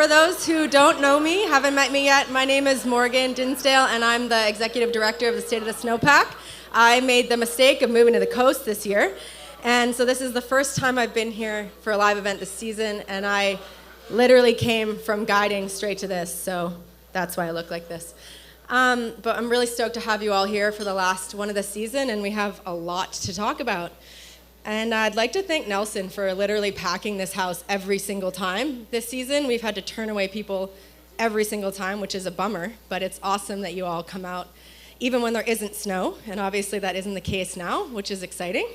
For those who don't know me, haven't met me yet, my name is Morgan Dinsdale, and I'm the Executive Director of the State of the Snowpack. I made the mistake of moving to the coast this year, and so this is the first time I've been here for a live event this season, and I literally came from guiding straight to this, so that's why I look like this. But I'm really stoked to have you all here for the last one of the season, and we have a lot to talk about. And I'd like to thank Nelson for literally packing this house every single time. This season, we've had to turn away people every single time, which is a bummer, but it's awesome that you all come out, even when there isn't snow, and obviously that isn't the case now, which is exciting.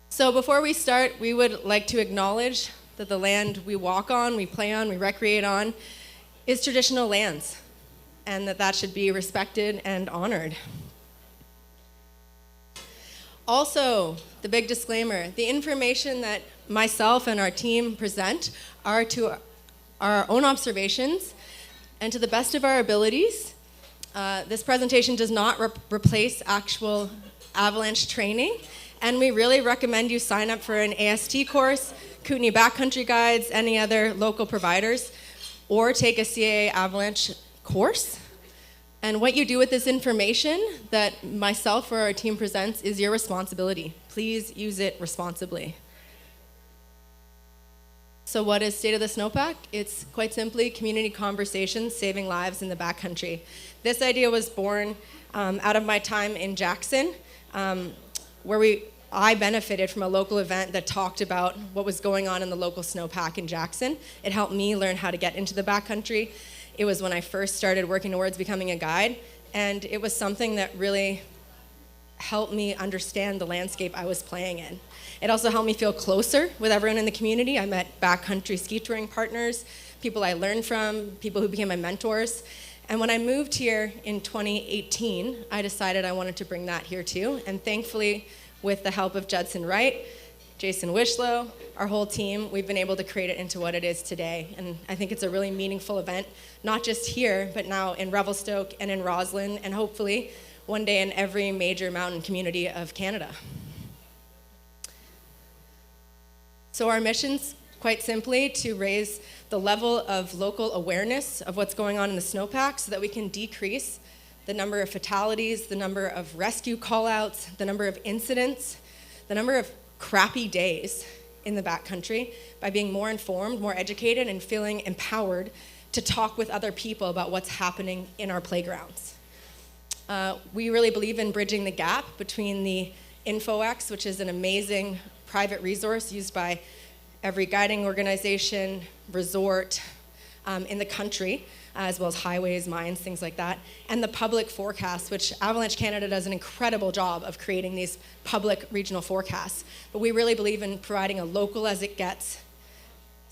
So before we start, we would like to acknowledge that the land we walk on, we play on, we recreate on, is traditional lands, and that should be respected and honored. Also, the big disclaimer, the information that myself and our team present are to our own observations and to the best of our abilities. This presentation does not replace actual Avalanche training, and we really recommend you sign up for an AST course, Kootenay Backcountry Guides, any other local providers, or take a CAA Avalanche course. And what you do with this information that myself or our team presents is your responsibility. Please use it responsibly. So what is State of the Snowpack? It's quite simply community conversations saving lives in the backcountry. This idea was born out of my time in Jackson, where I benefited from a local event that talked about what was going on in the local snowpack in Jackson. It helped me learn how to get into the backcountry. It was when I first started working towards becoming a guide, and it was something that really helped me understand the landscape I was playing in. It also helped me feel closer with everyone in the community. I met backcountry ski touring partners, people I learned from, people who became my mentors. And when I moved here in 2018, I decided I wanted to bring that here too. And thankfully, with the help of Judson Wright, Jason Wishlow, our whole team, we've been able to create it into what it is today. And I think it's a really meaningful event, not just here, but now in Revelstoke and in Roslyn, and hopefully one day in every major mountain community of Canada. So our mission's quite simply to raise the level of local awareness of what's going on in the snowpack so that we can decrease the number of fatalities, the number of rescue call-outs, the number of incidents, the number of crappy days in the backcountry by being more informed, more educated, and feeling empowered to talk with other people about what's happening in our playgrounds. We really believe in bridging the gap between the InfoX, which is an amazing private resource used by every guiding organization, resort in the country, as well as highways, mines, things like that, and the public forecast, which Avalanche Canada does an incredible job of creating these public regional forecasts. But we really believe in providing a local as it gets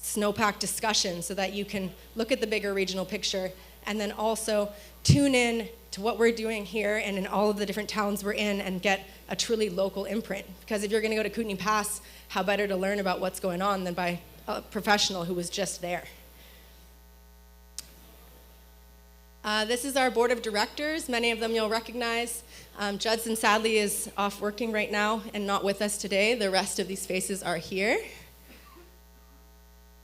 snowpack discussion so that you can look at the bigger regional picture and then also tune in to what we're doing here and in all of the different towns we're in and get a truly local imprint. Because if you're going to go to Kootenay Pass, how better to learn about what's going on than by a professional who was just there. This is our board of directors. Many of them you'll recognize. Judson sadly is off working right now and not with us today. The rest of these faces are here.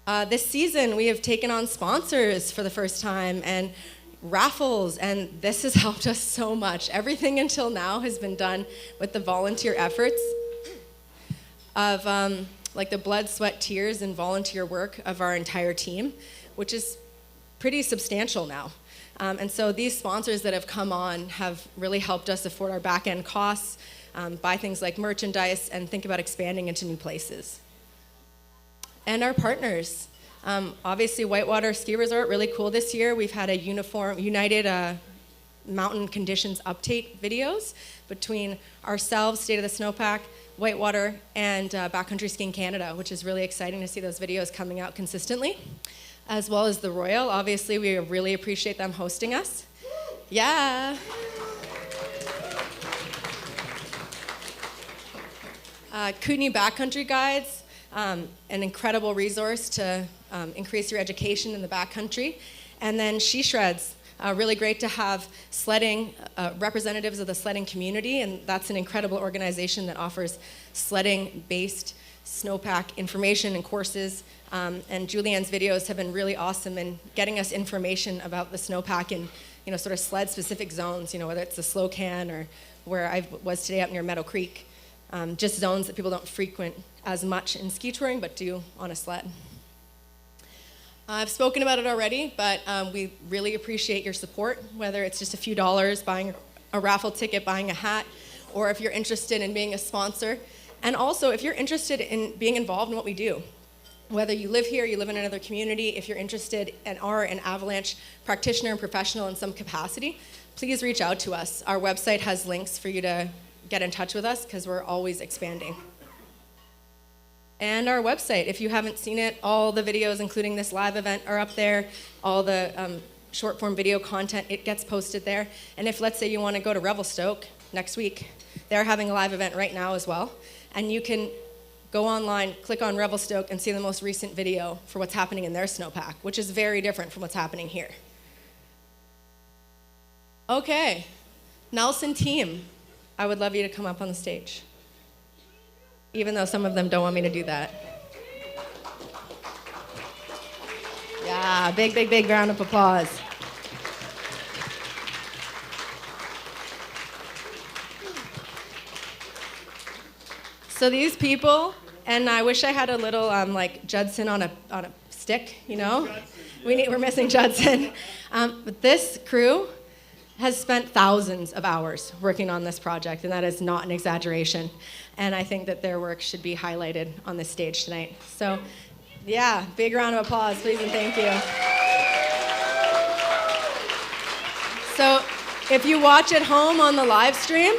This season we have taken on sponsors for the first time and raffles, and this has helped us so much. Everything until now has been done with the volunteer efforts of like the blood, sweat, tears, and volunteer work of our entire team, which is pretty substantial now. And so these sponsors that have come on have really helped us afford our back-end costs, buy things like merchandise, and think about expanding into new places. And our partners. Obviously, Whitewater Ski Resort, really cool this year. We've had a united mountain conditions update videos between ourselves, State of the Snowpack, Whitewater, and Backcountry Skiing Canada, which is really exciting to see those videos coming out consistently. As well as the Royal. Obviously, we really appreciate them hosting us. Yeah. Kootenay Backcountry Guides, an incredible resource to increase your education in the backcountry. And then She Shreds, really great to have sledding, representatives of the sledding community, and that's an incredible organization that offers sledding-based snowpack information and courses. And Julianne's videos have been really awesome in getting us information about the snowpack in, sort of sled-specific zones, whether it's the Slocan or where I was today up near Meadow Creek. Just zones that people don't frequent as much in ski touring, but do on a sled. I've spoken about it already, but we really appreciate your support, whether it's just a few dollars, buying a raffle ticket, buying a hat, or if you're interested in being a sponsor. And also, if you're interested in being involved in what we do, whether you live here, you live in another community, if you're interested and are an Avalanche practitioner and professional in some capacity, please reach out to us. Our website has links for you to get in touch with us because we're always expanding. And our website, if you haven't seen it, all the videos, including this live event, are up there. All the short form video content, it gets posted there. And if, let's say, you want to go to Revelstoke next week, they're having a live event right now as well. And you can go online, click on Revelstoke, and see the most recent video for what's happening in their snowpack, which is very different from what's happening here. Okay, Nelson team, I would love you to come up on the stage, even though some of them don't want me to do that. Yeah, big, big, big round of applause. So these people, and I wish I had a little like Judson on a stick, We're missing Judson. But this crew has spent thousands of hours working on this project, and that is not an exaggeration. And I think that their work should be highlighted on this stage tonight. So, yeah, big round of applause, please, and thank you. So, if you watch at home on the live stream,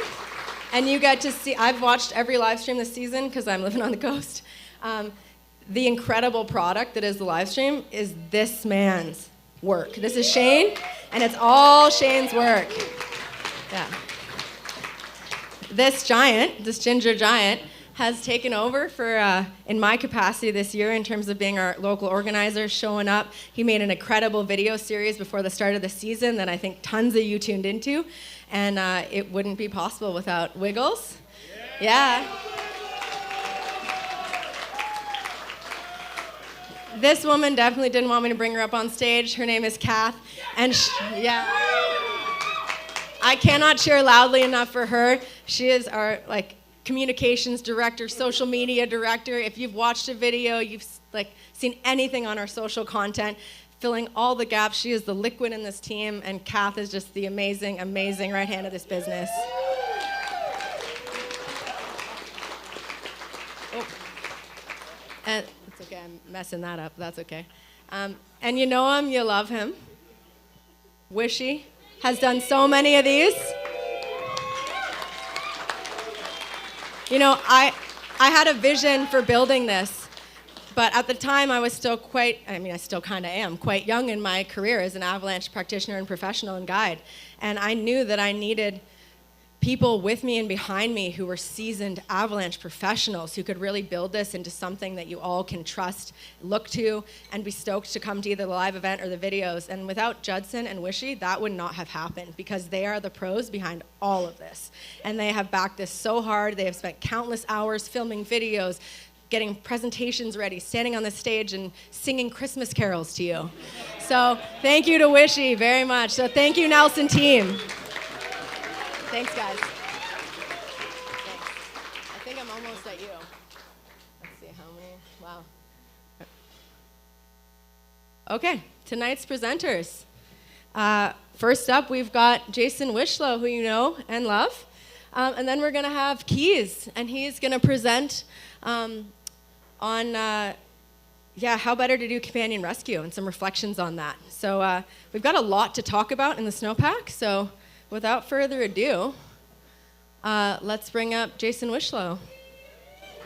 and you get to see, I've watched every live stream this season because I'm living on the coast. The incredible product that is the live stream is this man's work. This is Shane, and it's all Shane's work. Yeah. This giant, this ginger giant, has taken over for, in my capacity this year in terms of being our local organizer, showing up. He made an incredible video series before the start of the season that I think tons of you tuned into, and it wouldn't be possible without Wiggles. Yeah. This woman definitely didn't want me to bring her up on stage. Her name is Kath, and yeah. I cannot cheer loudly enough for her. She is our communications director, social media director. If you've watched a video, you've seen anything on our social content, filling all the gaps. She is the liquid in this team, and Kath is just the amazing, amazing right hand of this business. Oh. And it's okay, I'm messing that up. That's okay. And you know him, you love him. Wishy has done so many of these. I had a vision for building this, but at the time I was still I still kind of am, quite young in my career as an Avalanche practitioner and professional and guide. And I knew that I needed people with me and behind me who were seasoned Avalanche professionals who could really build this into something that you all can trust, look to, and be stoked to come to either the live event or the videos. And without Judson and Wishy, that would not have happened because they are the pros behind all of this. And they have backed this so hard. They have spent countless hours filming videos, getting presentations ready, standing on the stage and singing Christmas carols to you. So thank you to Wishy very much. So thank you, Nelson team. Thanks, guys. Thanks. I think I'm almost at you. Let's see how many. Wow. Okay, tonight's presenters. First up, we've got Jason Wishlow, who you know and love. And then we're going to have Keyes, and he's going to present on how better to do companion rescue and some reflections on that. So we've got a lot to talk about in the snowpack, so without further ado, let's bring up Jason Wishlow.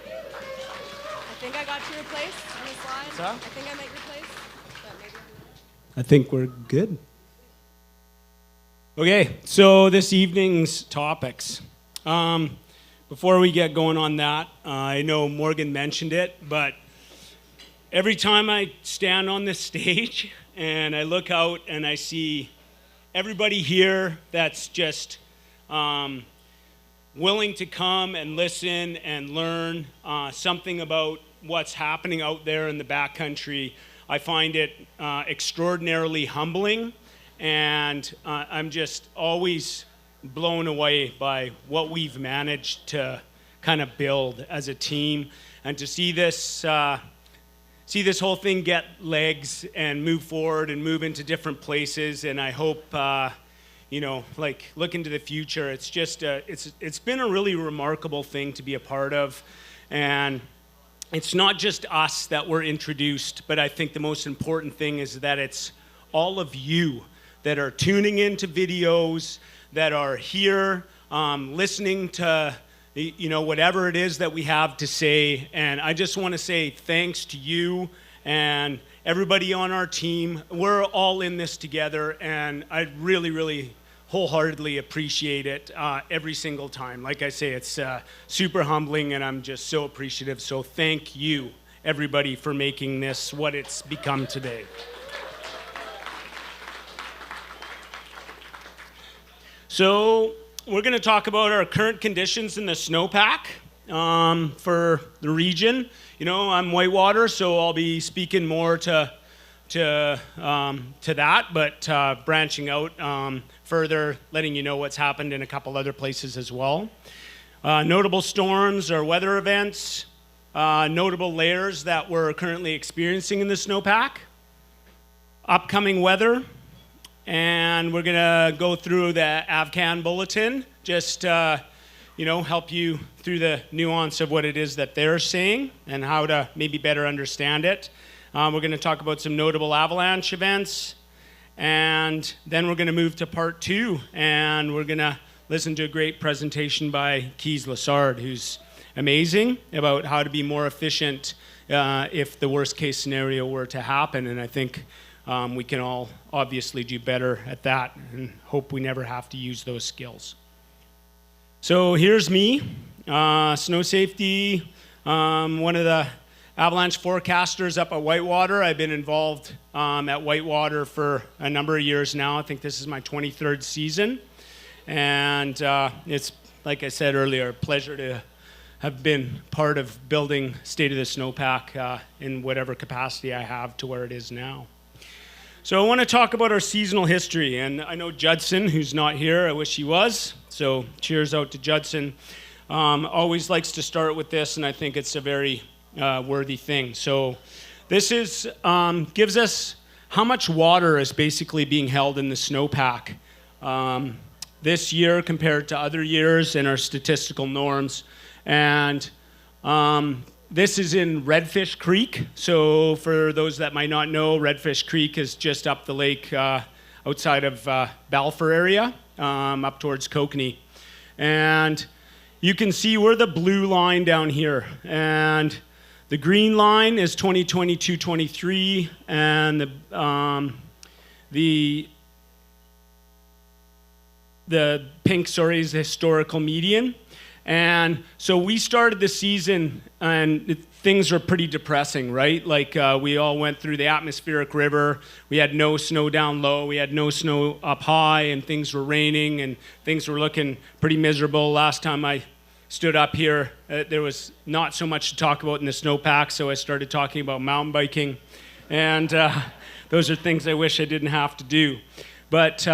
I think I got your place on the slide. So? I think I might replace. I think we're good. Okay, so this evening's topics. Before we get going on that, I know Morgan mentioned it, but every time I stand on this stage and I look out and I see everybody here that's just willing to come and listen and learn something about what's happening out there in the backcountry. I find it extraordinarily humbling, and I'm just always blown away by what we've managed to kind of build as a team, and to see this whole thing get legs and move forward and move into different places. And I hope look into the future. It's just it's been a really remarkable thing to be a part of, and it's not just us that were introduced, but I think the most important thing is that it's all of you that are tuning into videos, that are here, listening to whatever it is that we have to say. And I just want to say thanks to you and everybody on our team. We're all in this together, and I really, really wholeheartedly appreciate it every single time. Like I say, it's super humbling, and I'm just so appreciative. So thank you, everybody, for making this what it's become today. So we're going to talk about our current conditions in the snowpack for the region. I'm Whitewater, so I'll be speaking more to that, but branching out further, letting you know what's happened in a couple other places as well. Notable storms or weather events, notable layers that we're currently experiencing in the snowpack, upcoming weather, and we're gonna go through the AvCan bulletin, just help you through the nuance of what it is that they're saying and how to maybe better understand it. We're going to talk about some notable avalanche events, and then we're going to move to part 2, and we're going to listen to a great presentation by Keyes Lessard, who's amazing, about how to be more efficient if the worst case scenario were to happen. And I think we can all obviously do better at that, and hope we never have to use those skills. So here's me, snow safety, one of the Avalanche Forecasters up at Whitewater. I've been involved at Whitewater for a number of years now. I think this is my 23rd season. And it's, like I said earlier, a pleasure to have been part of building State of the Snowpack in whatever capacity I have to where it is now. So I want to talk about our seasonal history. And I know Judson, who's not here, I wish he was. So cheers out to Judson. Always likes to start with this, and I think it's a very worthy thing. So this is gives us how much water is basically being held in the snowpack this year compared to other years and our statistical norms. And this is in Redfish Creek. So for those that might not know, Redfish Creek is just up the lake outside of Balfour area, up towards Kootenay. And you can see we're the blue line down here. And the green line is 2022-23, and the pink, is the historical median. And so we started the season, and things were pretty depressing, right? Like we all went through the atmospheric river. We had no snow down low. We had no snow up high, and things were raining, and things were looking pretty miserable. Last time I stood up here, there was not so much to talk about in the snowpack, so I started talking about mountain biking, and those are things I wish I didn't have to do. But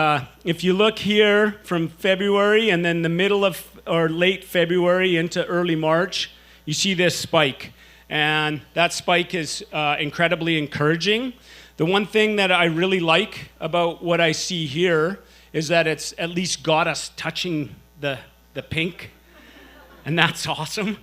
if you look here from February and then the middle of or late February into early March, you see this spike, and that spike is incredibly encouraging. The one thing that I really like about what I see here is that it's at least got us touching the pink. And that's awesome,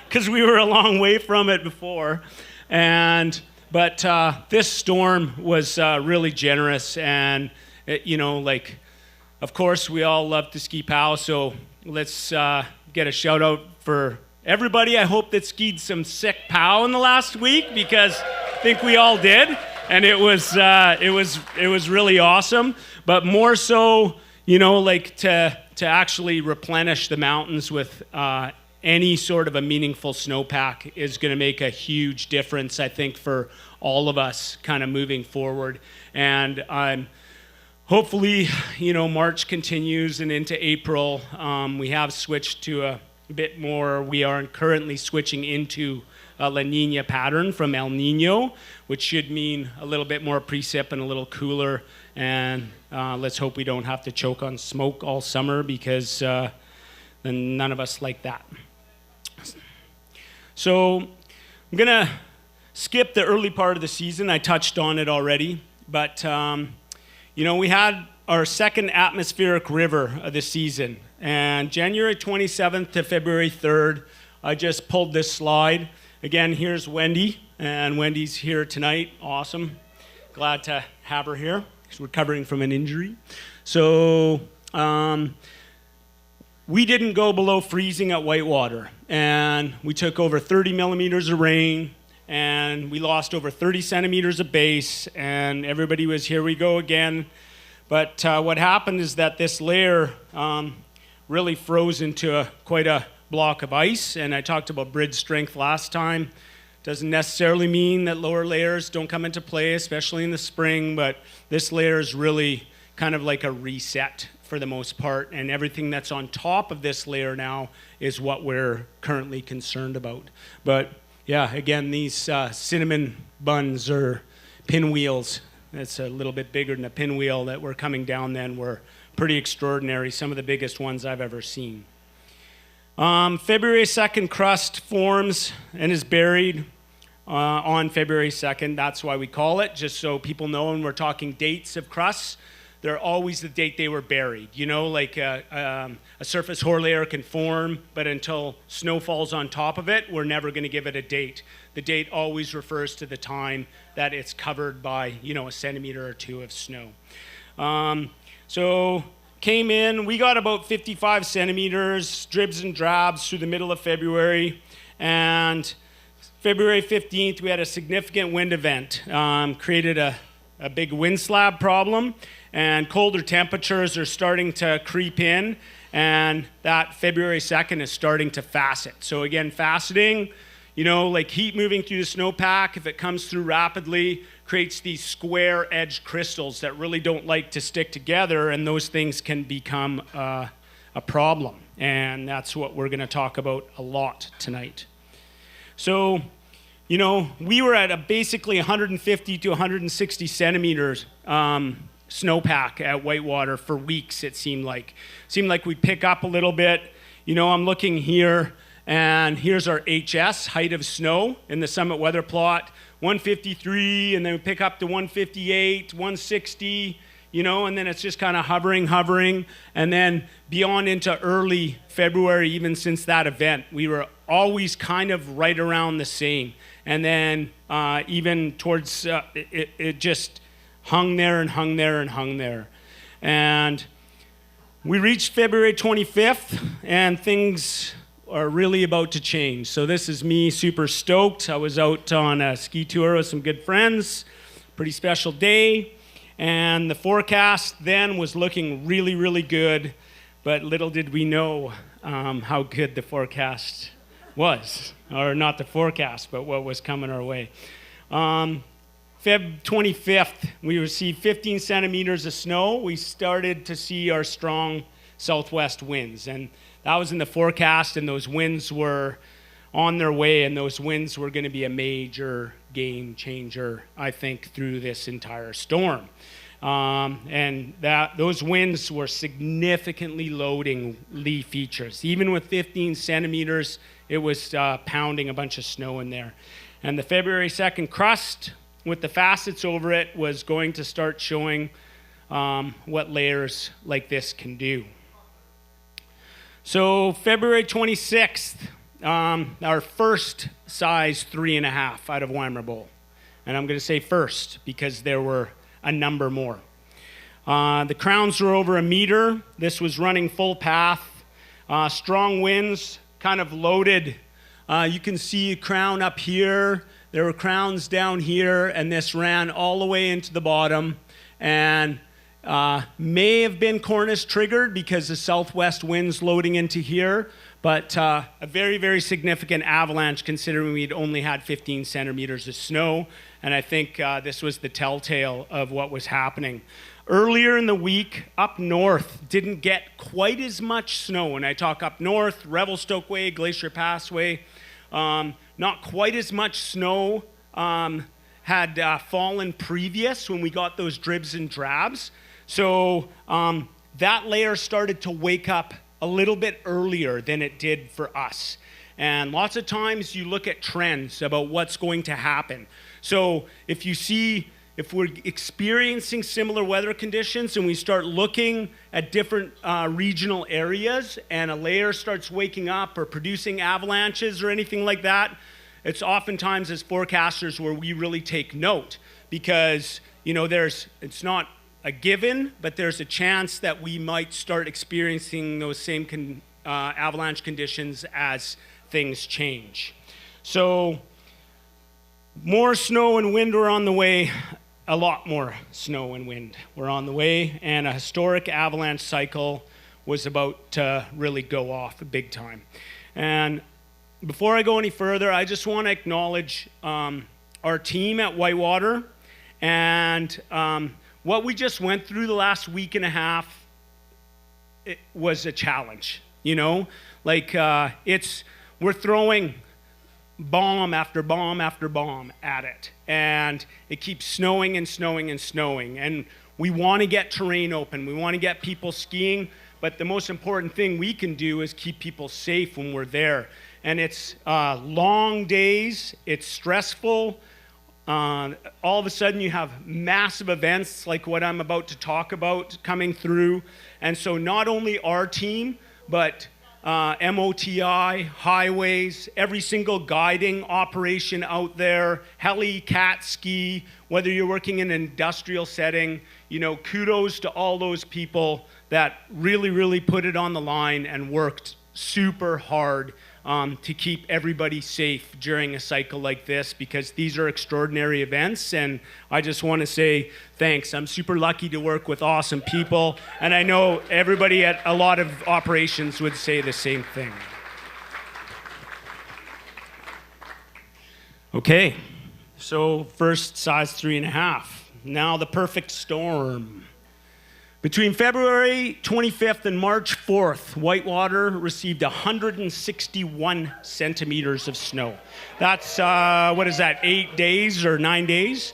because we were a long way from it before. But this storm was really generous, and of course, we all love to ski POW, so let's get a shout out for everybody. I hope that skied some sick POW in the last week, because I think we all did, and it was really awesome. But more so, to actually replenish the mountains with any sort of a meaningful snowpack is going to make a huge difference, I think, for all of us kind of moving forward. And I'm hopefully, March continues and into April. We have switched to a bit more. We are currently switching into a La Nina pattern from El Nino, which should mean a little bit more precip and a little cooler. And let's hope we don't have to choke on smoke all summer, because then none of us like that. So I'm going to skip the early part of the season. I touched on it already. But, we had our second atmospheric river of the season. And January 27th to February 3rd, I just pulled this slide. Again, here's Wendy. And Wendy's here tonight. Awesome. Glad to have her here. She's recovering from an injury. So we didn't go below freezing at Whitewater. And we took over 30 millimeters of rain. And we lost over 30 centimeters of base, and everybody was, here we go again. But what happened is that this layer really froze into quite a block of ice, and I talked about bridge strength last time. Doesn't necessarily mean that lower layers don't come into play, especially in the spring, but this layer is really kind of like a reset for the most part, and everything that's on top of this layer now is what we're currently concerned about. But yeah, again, these cinnamon buns or pinwheels, that's a little bit bigger than a pinwheel that were coming down then, were pretty extraordinary, some of the biggest ones I've ever seen. February 2nd crust forms and is buried on February 2nd. That's why we call it, just so people know when we're talking dates of crusts, they're always the date they were buried. Like a surface hoar layer can form, but until snow falls on top of it, we're never going to give it a date. The date always refers to the time that it's covered by, a centimeter or two of snow. So came in, we got about 55 centimeters, dribs and drabs through the middle of February, and February 15th, we had a significant wind event, created a big wind slab problem. And colder temperatures are starting to creep in, and that February 2nd is starting to facet. So again, faceting, like heat moving through the snowpack, if it comes through rapidly, creates these square edged crystals that really don't like to stick together, and those things can become a problem. And that's what we're going to talk about a lot tonight. So, we were at basically 150 to 160 centimeters snowpack at Whitewater for weeks, it seemed like. Seemed like we'd pick up a little bit. I'm looking here, and here's our HS, height of snow, in the summit weather plot, 153, and then we pick up to 158, 160, and then it's just kind of hovering, and then beyond into early February, even since that event, we were always kind of right around the same. And then even towards, it just hung there and hung there and hung there. And we reached February 25th, and things are really about to change. So this is me super stoked. I was out on a ski tour with some good friends, pretty special day. And the forecast then was looking really, really good, but little did we know how good the forecast was. Or not the forecast, but what was coming our way. Feb 25th, we received 15 centimeters of snow. We started to see our strong southwest winds, and that was in the forecast, and those winds were on their way, and those winds were going to be a major game changer, I think, through this entire storm. And those winds were significantly loading lee features. Even with 15 centimeters, it was pounding a bunch of snow in there. And the February 2nd crust with the facets over it was going to start showing what layers like this can do. So February 26th, our first size 3.5 out of Weimer Bowl. And I'm going to say first because there were a number more. The crowns were over 1 meter. This was running full path. Strong winds, kind of loaded. You can see a crown up here. There were crowns down here, and this ran all the way into the bottom. And may have been cornice triggered because the southwest winds loading into here, but a very, very significant avalanche considering we'd only had 15 centimeters of snow. And I think this was the telltale of what was happening. earlier in the week, up north, didn't get quite as much snow. When I talk up north, Revelstoke Way, Glacier Pass Way, not quite as much snow had fallen previous when we got those dribs and drabs. So that layer started to wake up a little bit earlier than it did for us. And lots of times you look at trends about what's going to happen. So if we're experiencing similar weather conditions and we start looking at different regional areas and a layer starts waking up or producing avalanches or anything like that, it's oftentimes as forecasters where we really take note, because it's not a given, but there's a chance that we might start experiencing those same avalanche conditions as things change. So more snow and wind were on the way. A lot more snow and wind were on the way, and a historic avalanche cycle was about to really go off big time. And before I go any further, I just want to acknowledge our team at Whitewater and what we just went through the last week and a half. It was a challenge, we're throwing bomb after bomb after bomb at it, and it keeps snowing and snowing and snowing, and we want to get terrain open, we want to get people skiing, but the most important thing we can do is keep people safe when we're there. And it's long days, it's stressful. All of a sudden you have massive events like what I'm about to talk about coming through. And so not only our team, but MOTI, highways, every single guiding operation out there, heli, cat ski, whether you're working in an industrial setting, kudos to all those people that really, really put it on the line and worked super hard to keep everybody safe during a cycle like this, because these are extraordinary events, and I just want to say thanks. I'm super lucky to work with awesome people, and I know everybody at a lot of operations would say the same thing. Okay, so first size 3.5. Now the perfect storm. Between February 25th and March 4th, Whitewater received 161 centimeters of snow. That's, 8 days or 9 days?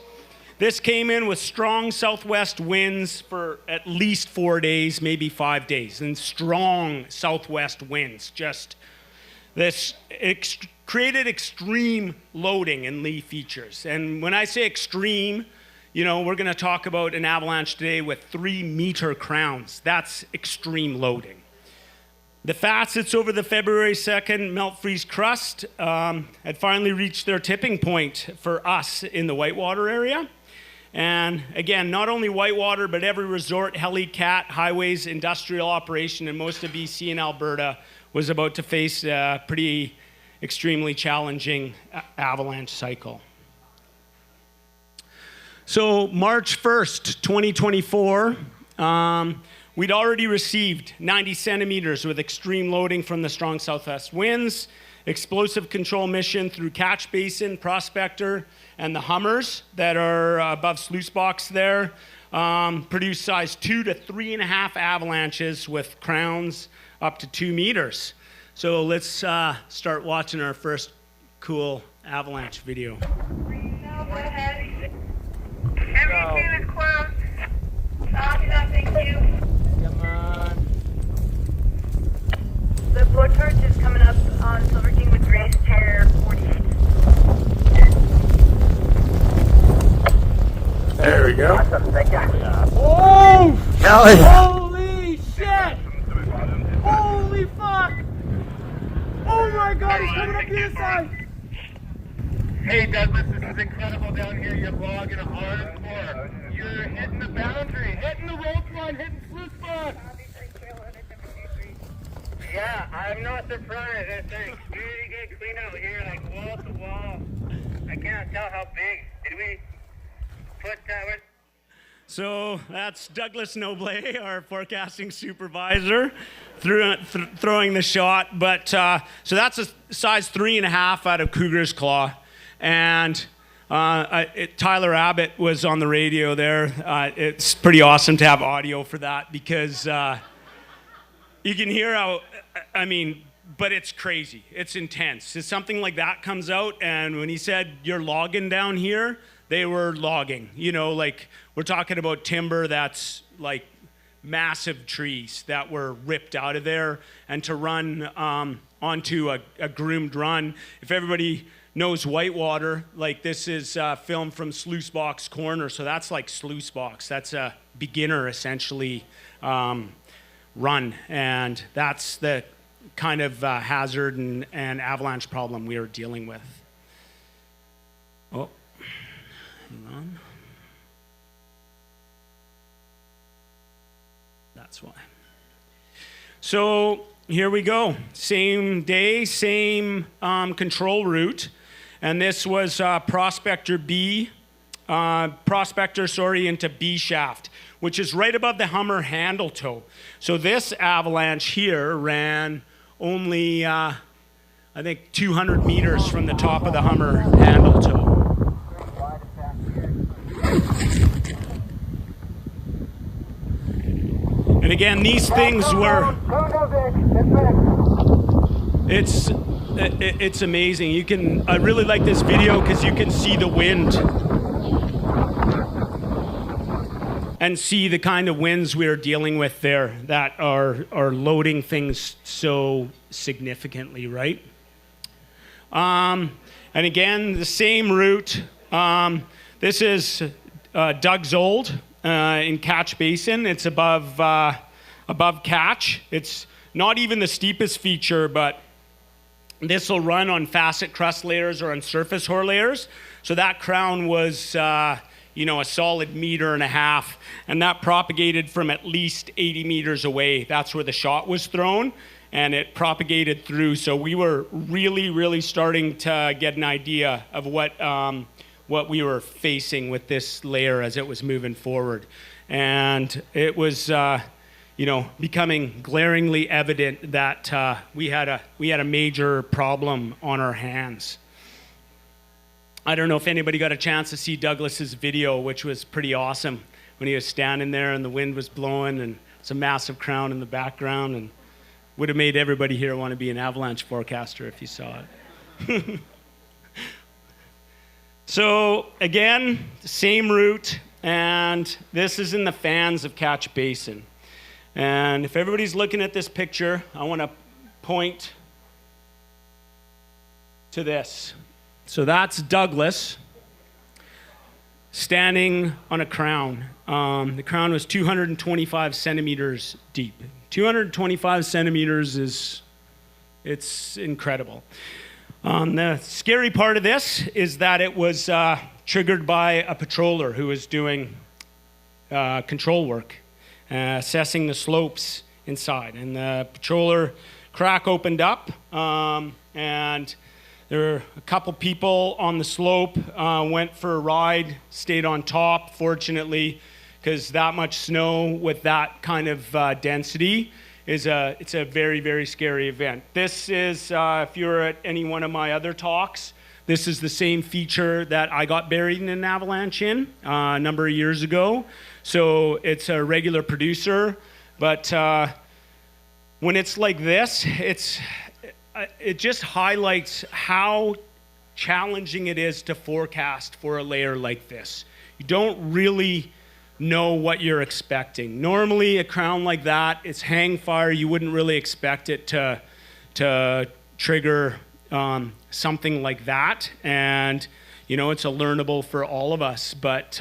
This came in with strong southwest winds for at least 4 days, maybe 5 days, and strong southwest winds. Created extreme loading in lee features. And when I say extreme, we're going to talk about an avalanche today with 3-meter crowns. That's extreme loading. The facets over the February 2nd melt-freeze crust had finally reached their tipping point for us in the Whitewater area. And again, not only Whitewater, but every resort, heli, cat, highways, industrial operation in most of BC and Alberta was about to face a pretty extremely challenging avalanche cycle. So March 1st, 2024, we'd already received 90 centimeters with extreme loading from the strong southwest winds, explosive control mission through Catch Basin, Prospector, and the Hummers that are above sluice box there, produced size 2 to 3.5 avalanches with crowns up to 2 meters. So let's start watching our first cool avalanche video. No, go ahead. Everything is closed. Thank you. Come on. The blowtorch is coming up on Silver King with Grace Terror 48. There we go. Awesome, thank you. Oh! Hell yeah. Holy shit! Holy fuck! Oh my god, he's coming up the other side! Hey Douglas, this is incredible down here. You're logging a hardcore. You're hitting the boundary, hitting the rope line, hitting sluice box. Yeah, I'm not surprised. It's a really good clean out here, like wall to wall. I can't tell how big. Did we put that? So that's Douglas Noble, our forecasting supervisor, throwing the shot. But so that's a size 3.5 out of Cougar's Claw. And Tyler Abbott was on the radio there. It's pretty awesome to have audio for that because you can hear how, but it's crazy. It's intense. If something like that comes out, and when he said, "You're logging down here," they were logging. Like we're talking about timber that's like massive trees that were ripped out of there, and to run onto a groomed run. If everybody knows Whitewater, like this is filmed from Sluice Box Corner, so that's like Sluice Box. That's a beginner essentially run, and that's the kind of hazard and avalanche problem we are dealing with. Oh, hang on. That's why. So here we go. Same day, same control route. And this was Prospector into B shaft, which is right above the Hummer handle toe. So this avalanche here ran only, I think, 200 meters from the top of the Hummer handle toe. And again, these things were, it's amazing. I really like this video because you can see the wind and see the kind of winds we're dealing with there that are loading things so significantly, right? And again, the same route. This is Doug's Old in Catch Basin. It's above Catch. It's not even the steepest feature, but this will run on facet crust layers or on surface hoar layers. So that crown was, a solid 1.5 meters, and that propagated from at least 80 meters away. That's where the shot was thrown, and it propagated through. So we were really, really starting to get an idea of what we were facing with this layer as it was moving forward. And it was, becoming glaringly evident that we had a major problem on our hands. I don't know if anybody got a chance to see Douglas's video, which was pretty awesome when he was standing there and the wind was blowing and it's a massive crown in the background, and would have made everybody here want to be an avalanche forecaster if you saw it. So again, same route, and this is in the fans of Catch Basin. And if everybody's looking at this picture, I want to point to this. So that's Douglas standing on a crown. The crown was 225 centimeters deep. 225 centimeters it's incredible. The scary part of this is that it was triggered by a patroller who was doing control work, assessing the slopes inside. And the patroller crack opened up, and there were a couple people on the slope, went for a ride, stayed on top, fortunately, because that much snow with that kind of density it's a very, very scary event. This is, if you were at any one of my other talks, this is the same feature that I got buried in an avalanche in a number of years ago. So it's a regular producer, but when it's like this, it just highlights how challenging it is to forecast for a layer like this. You don't really know what you're expecting. Normally, a crown like that, it's hang fire. You wouldn't really expect it to trigger something like that. And, it's a learnable for all of us. But,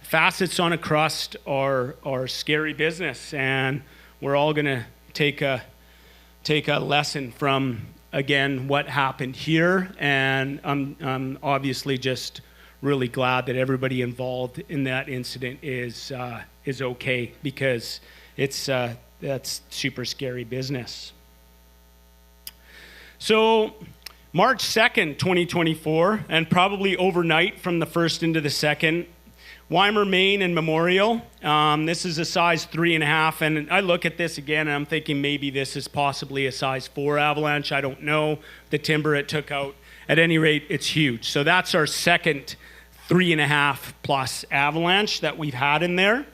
facets on a crust are scary business. And we're all going to take a lesson from, again, what happened here. And I'm obviously just really glad that everybody involved in that incident is okay, because that's super scary business. So March 2nd, 2024, and probably overnight from the 1st into the 2nd, Weimar, Maine and Memorial. This is a size 3.5, and I look at this again and I'm thinking maybe this is possibly a size 4 avalanche. I don't know the timber it took out. at any rate, it's huge. So that's our second 3.5 plus avalanche that we've had in there.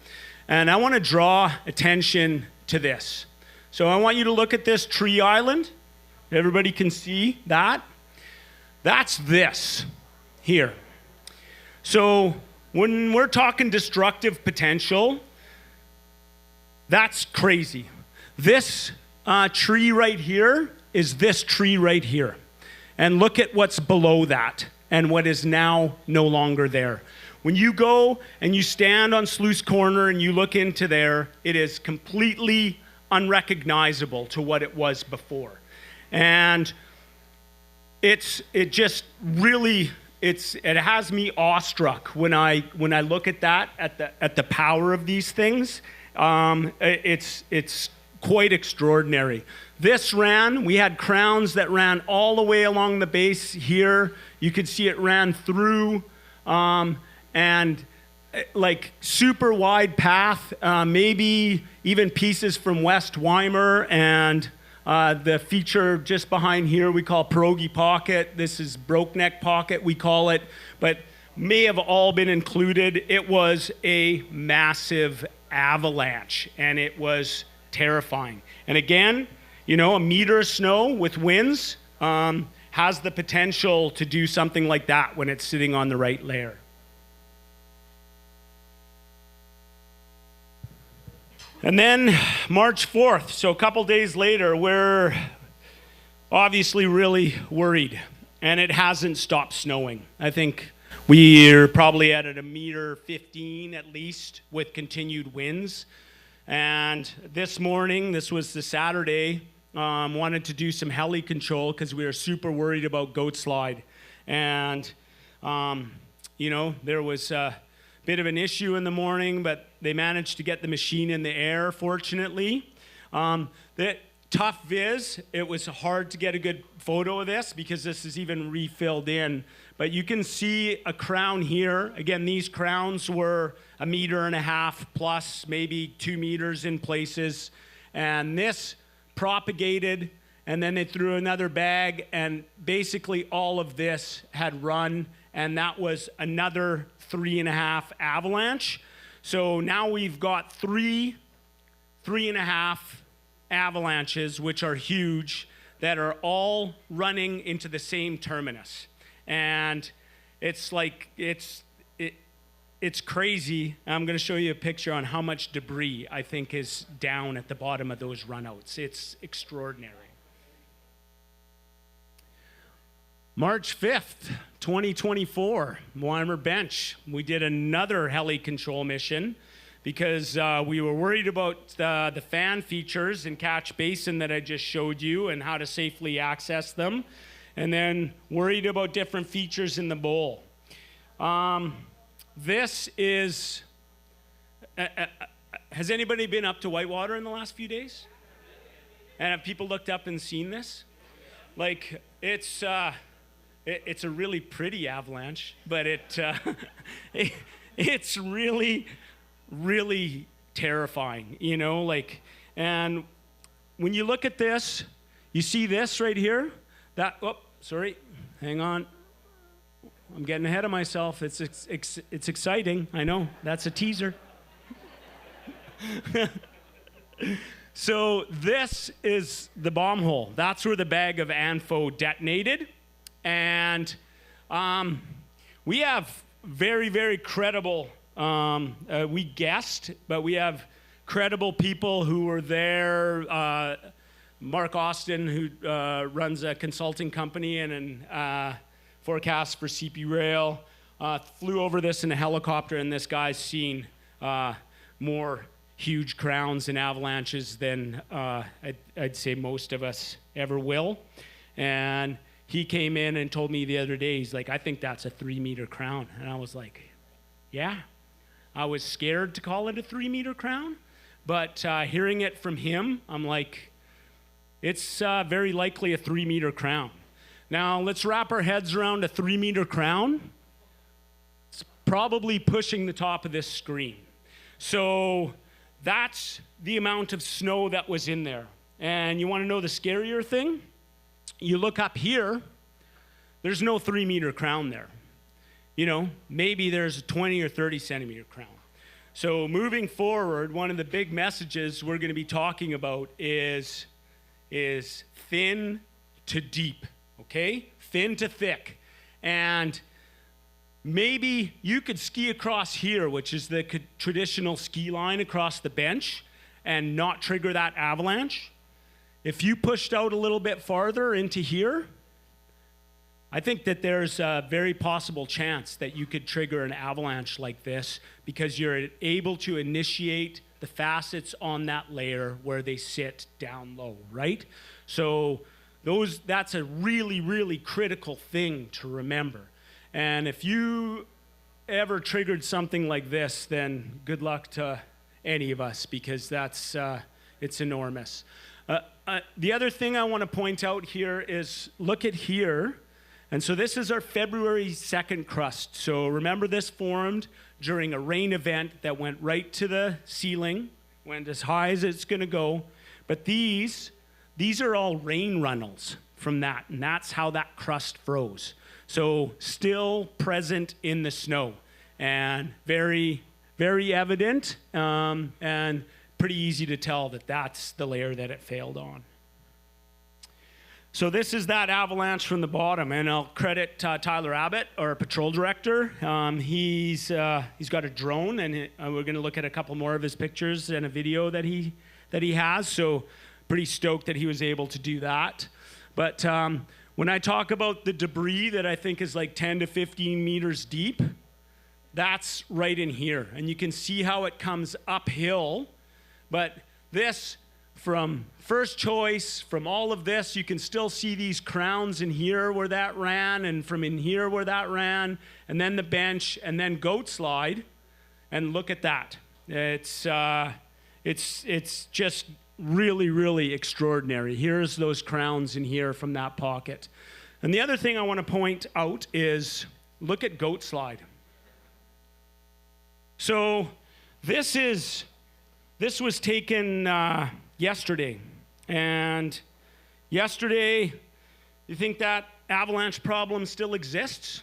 And I want to draw attention to this. So I want you to look at this tree island. Everybody can see that. That's this here. So when we're talking destructive potential, that's crazy. This tree right here is this tree right here. And look at what's below that and what is now no longer there. When you go and you stand on Sluice Corner and you look into there, it is completely unrecognizable to what it was before. And it has me awestruck when I look at that, at the power of these things. It's quite extraordinary. We had crowns that ran all the way along the base here. You could see it ran through, and like super wide path, maybe even pieces from West Weimer, and the feature just behind here we call Pierogi Pocket. This is Broke Neck Pocket, we call it, but may have all been included. It was a massive avalanche, and it was terrifying. And again, you know, a meter of snow with winds has the potential to do something like that when it's sitting on the right layer. And then March 4th, so a couple days later, we're obviously really worried, and it hasn't stopped snowing. I think we're probably at a meter 15 at least with continued winds. And this morning, this was the Saturday, wanted to do some heli control because we were super worried about goat slide. And, you know, there was a bit of an issue in the morning, but they managed to get the machine in the air, fortunately. The tough viz, it was hard to get a good photo of this because this is even refilled in. But you can see a crown here. Again, these crowns were 1.5 meters plus, maybe 2 meters in places. And this propagated, and then they threw another bag, and basically all of this had run, and that was another 3.5 avalanche. So now we've got 3.5 avalanches, which are huge, that are all running into the same terminus. And it's like, it's crazy. I'm going to show you a picture on how much debris I think is down at the bottom of those runouts. It's extraordinary. March 5th, 2024, Weimer Bench. We did another heli control mission because we were worried about the fan features in Catch Basin that I just showed you and how to safely access them, and then worried about different features in the bowl. This is, has anybody been up to Whitewater in the last few days? And have people looked up and seen this? Like, it's a really pretty avalanche, but it's really, really terrifying, you know, like, and when you look at this, you see this right here, hang on. I'm getting ahead of myself. It's exciting. I know. That's a teaser. So this is the bomb hole. That's where the bag of ANFO detonated. And we have very, very credible, we guessed, but we have credible people who were there. Mark Austin, who runs a consulting company and forecast for CP Rail, flew over this in a helicopter, and this guy's seen more huge crowns and avalanches than I'd say most of us ever will. And he came in and told me the other day, he's like, I think that's a 3-meter crown. And I was like, yeah. I was scared to call it a 3-meter crown, but hearing it from him, I'm like, it's very likely a 3-meter crown. Now, let's wrap our heads around a 3-meter crown. It's probably pushing the top of this screen. So that's the amount of snow that was in there. And you want to know the scarier thing? You look up here, there's no 3-meter crown there. You know, maybe there's a 20 or 30 centimeter crown. So moving forward, one of the big messages we're going to be talking about is thin to deep, okay? Thin to thick. And maybe you could ski across here, which is the traditional ski line across the bench, and not trigger that avalanche. If you pushed out a little bit farther into here, I think that there's a very possible chance that you could trigger an avalanche like this because you're able to initiate the facets on that layer where they sit down low, right? So that's a really, really critical thing to remember. And if you ever triggered something like this, then good luck to any of us because it's enormous. The other thing I want to point out here is look at here. And so this is our February 2nd crust. So remember this formed during a rain event that went right to the ceiling, went as high as it's going to go. But these are all rain runnels from that, and that's how that crust froze. So still present in the snow, and very, very evident, and pretty easy to tell that that's the layer that it failed on. So this is that avalanche from the bottom, and I'll credit Tyler Abbott, our patrol director. He's got a drone, and we're going to look at a couple more of his pictures and a video that he has. So pretty stoked that he was able to do that. But when I talk about the debris that I think is like 10 to 15 meters deep, that's right in here, and you can see how it comes uphill. But this, from first choice, from all of this, you can still see these crowns in here where that ran, and from in here where that ran, and then the bench, and then goat slide, and look at that. It's just really, really extraordinary. Here's those crowns in here from that pocket. And the other thing I want to point out is look at goat slide. So this was taken yesterday. And yesterday, you think that avalanche problem still exists?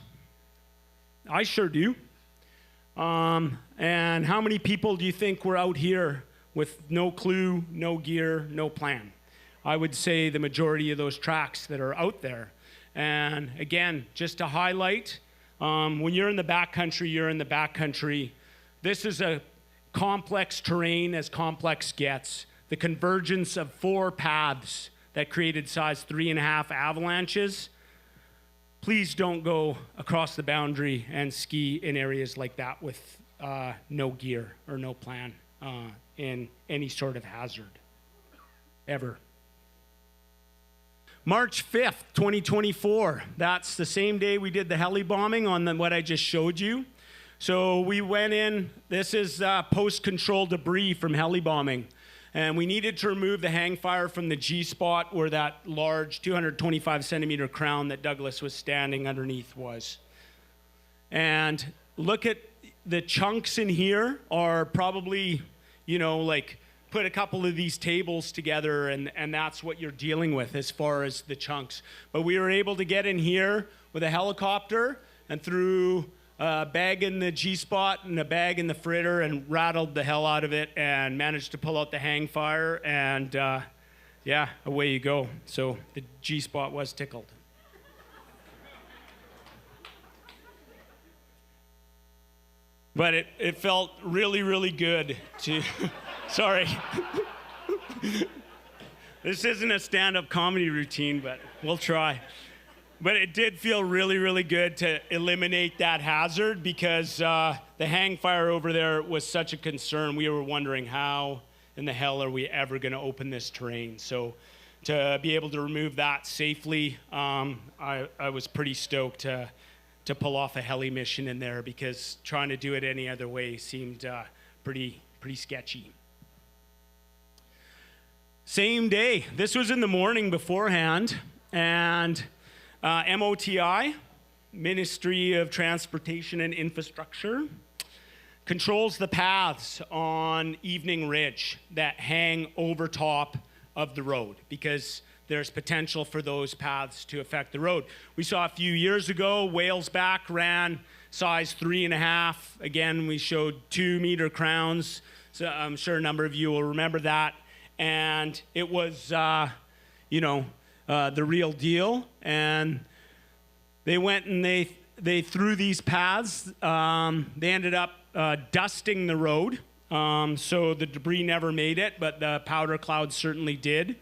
I sure do. And how many people do you think were out here with no clue, no gear, no plan? I would say the majority of those tracks that are out there. And again, just to highlight, when you're in the backcountry, you're in the backcountry. This is a complex terrain as complex gets. The convergence of 4 paths that created size 3.5 avalanches. Please don't go across the boundary and ski in areas like that with no gear or no plan in any sort of hazard, ever. March 5th, 2024. That's the same day we did the heli bombing on what I just showed you. So we went in, this is post-control debris from heli bombing. And we needed to remove the hang fire from the G-spot where that large 225 centimeter crown that Douglas was standing underneath was. And look at the chunks in here are probably, like put a couple of these tables together and that's what you're dealing with as far as the chunks. But we were able to get in here with a helicopter and through a bag in the G-spot and a bag in the fritter and rattled the hell out of it and managed to pull out the hang fire and yeah, away you go. So the G-spot was tickled. But it felt really, really good to, sorry. This isn't a stand-up comedy routine, but we'll try. But it did feel really, really good to eliminate that hazard because the hang fire over there was such a concern. We were wondering how in the hell are we ever going to open this terrain. So to be able to remove that safely, I was pretty stoked to pull off a heli mission in there because trying to do it any other way seemed pretty sketchy. Same day. This was in the morning beforehand, and MOTI, Ministry of Transportation and Infrastructure, controls the paths on Evening Ridge that hang over top of the road because there's potential for those paths to affect the road. We saw a few years ago, Wales Back ran size 3.5. Again, we showed 2-meter crowns. So I'm sure a number of you will remember that. And it was, the real deal. And they went and they threw these paths. They ended up dusting the road. So the debris never made it, but the powder cloud certainly did.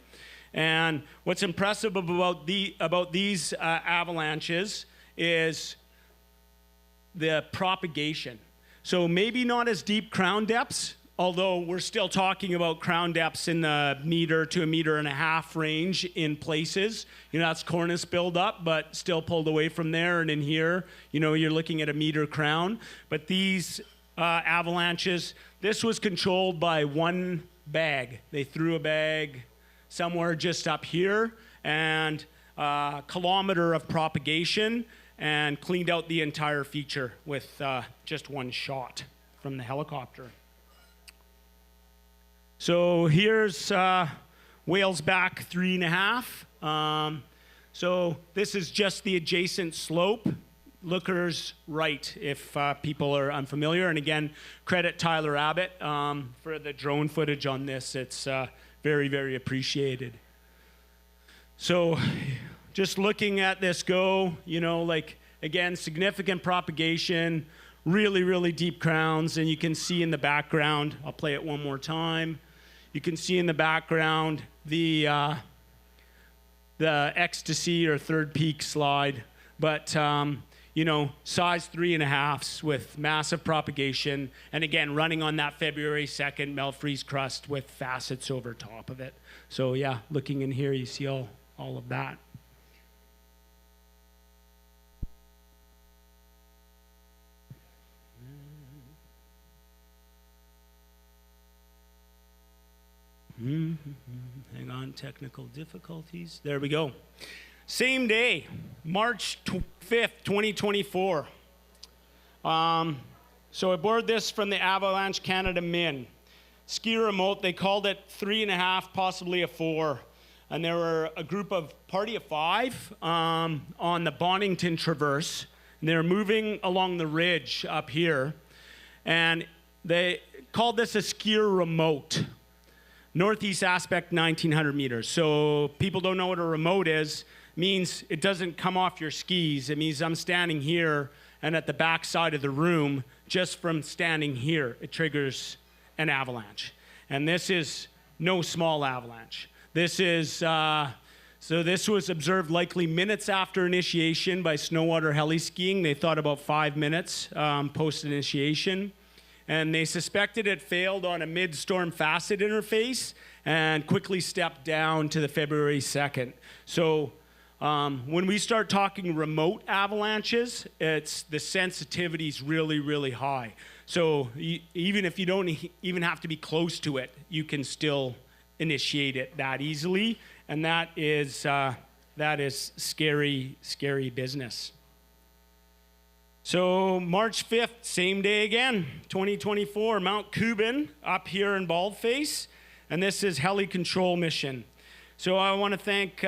And what's impressive about these avalanches is the propagation. So maybe not as deep crown depths, although we're still talking about crown depths in the 1 meter to 1.5 meter range in places. That's cornice buildup, but still pulled away from there. And in here, you're looking at 1 meter crown. But these avalanches, this was controlled by one bag. They threw a bag somewhere just up here, and a kilometer of propagation, and cleaned out the entire feature with just one shot from the helicopter. So here's Wales Back 3.5. So this is just the adjacent slope. Looker's right, if people are unfamiliar. And again, credit Tyler Abbott for the drone footage on this. It's very, very appreciated. So just looking at this go, again, significant propagation, really, really deep crowns. And you can see in the background, I'll play it one more time. You can see in the background the ecstasy or third peak slide. But, size 3.5s with massive propagation. And again, running on that February 2nd melt freeze crust with facets over top of it. So yeah, looking in here, you see all of that. Hang on, technical difficulties. There we go. Same day, March 5th, 2024. So I borrowed this from the Avalanche Canada Min. Ski remote, they called it 3.5, possibly a 4. And there were a group of party of 5 on the Bonington Traverse. And they were moving along the ridge up here. And they called this a skier remote. Northeast aspect, 1,900 meters. So people don't know what a remote is. Means it doesn't come off your skis. It means I'm standing here, and at the back side of the room, just from standing here, it triggers an avalanche. And this is no small avalanche. This is, so this was observed likely minutes after initiation by snowwater heli skiing. They thought about 5 minutes post-initiation. And they suspected it failed on a mid-storm facet interface and quickly stepped down to the February 2nd. So when we start talking remote avalanches, the sensitivity is really, really high. So even if you don't even have to be close to it, you can still initiate it that easily. And that is scary, scary business. So March 5th, same day again, 2024, Mount Cuban up here in Baldface. And this is heli control mission. So I want to thank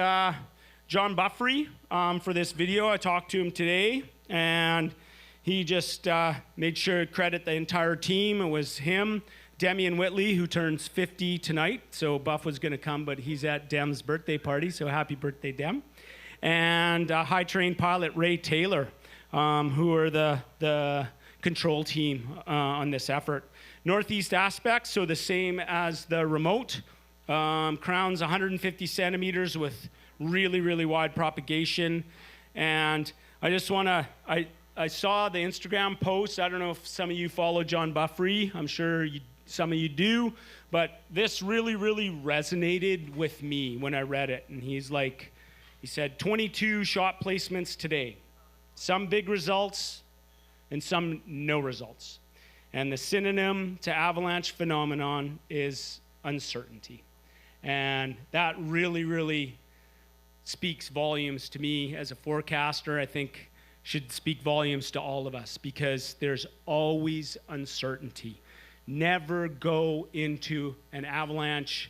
John Buffrey for this video. I talked to him today, and he just made sure to credit the entire team. It was him, Demian Whitley, who turns 50 tonight. So Buff was going to come, but he's at Dem's birthday party, so happy birthday, Dem. And high-trained pilot Ray Taylor, who are the control team on this effort. Northeast aspect, so the same as the remote. Crowns 150 centimeters with really, really wide propagation. And I just want to, I saw the Instagram post. I don't know if some of you follow John Buffrey. I'm sure some of you do. But this really, really resonated with me when I read it. And he said, 22 shot placements today. Some big results and some no results. And the synonym to avalanche phenomenon is uncertainty. And that really, really speaks volumes to me as a forecaster. I think should speak volumes to all of us, because there's always uncertainty. Never go into an avalanche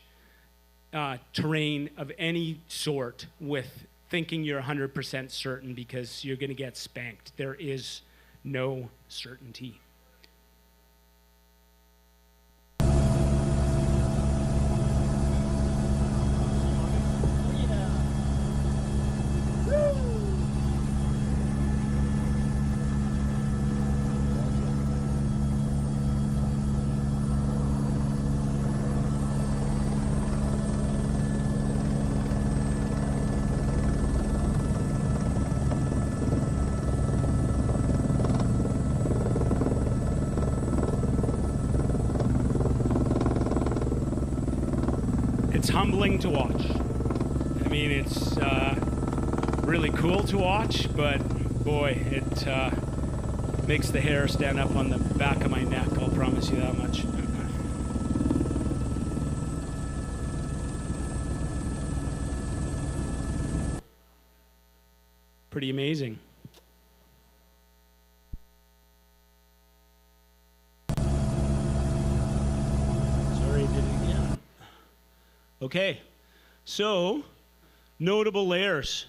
terrain of any sort with thinking you're 100% certain, because you're going to get spanked. There is no certainty. It's humbling to watch. I mean, it's really cool to watch, but boy, it makes the hair stand up on the back of my neck, I'll promise you that much. Pretty amazing. Sorry, I did it again. Okay, so notable layers.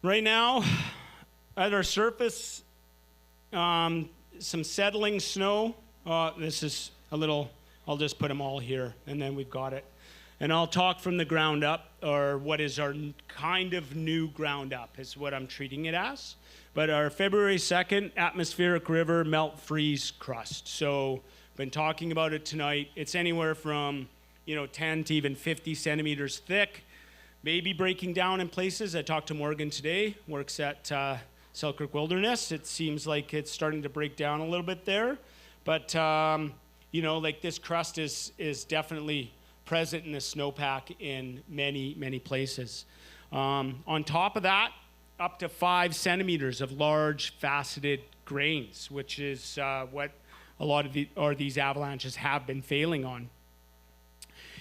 Right now, at our surface, some settling snow. This is a little, I'll just put them all here, and then we've got it. And I'll talk from the ground up, or what is our kind of new ground up is what I'm treating it as. But our February 2nd atmospheric river melt freeze crust. So been talking about it tonight. It's anywhere from 10 to even 50 centimeters thick, maybe breaking down in places. I talked to Morgan today, works at Selkirk Wilderness. It seems like it's starting to break down a little bit there. But, like this crust is definitely present in the snowpack in many, many places. On top of that, up to 5 centimeters of large faceted grains, which is what a lot of these avalanches have been failing on.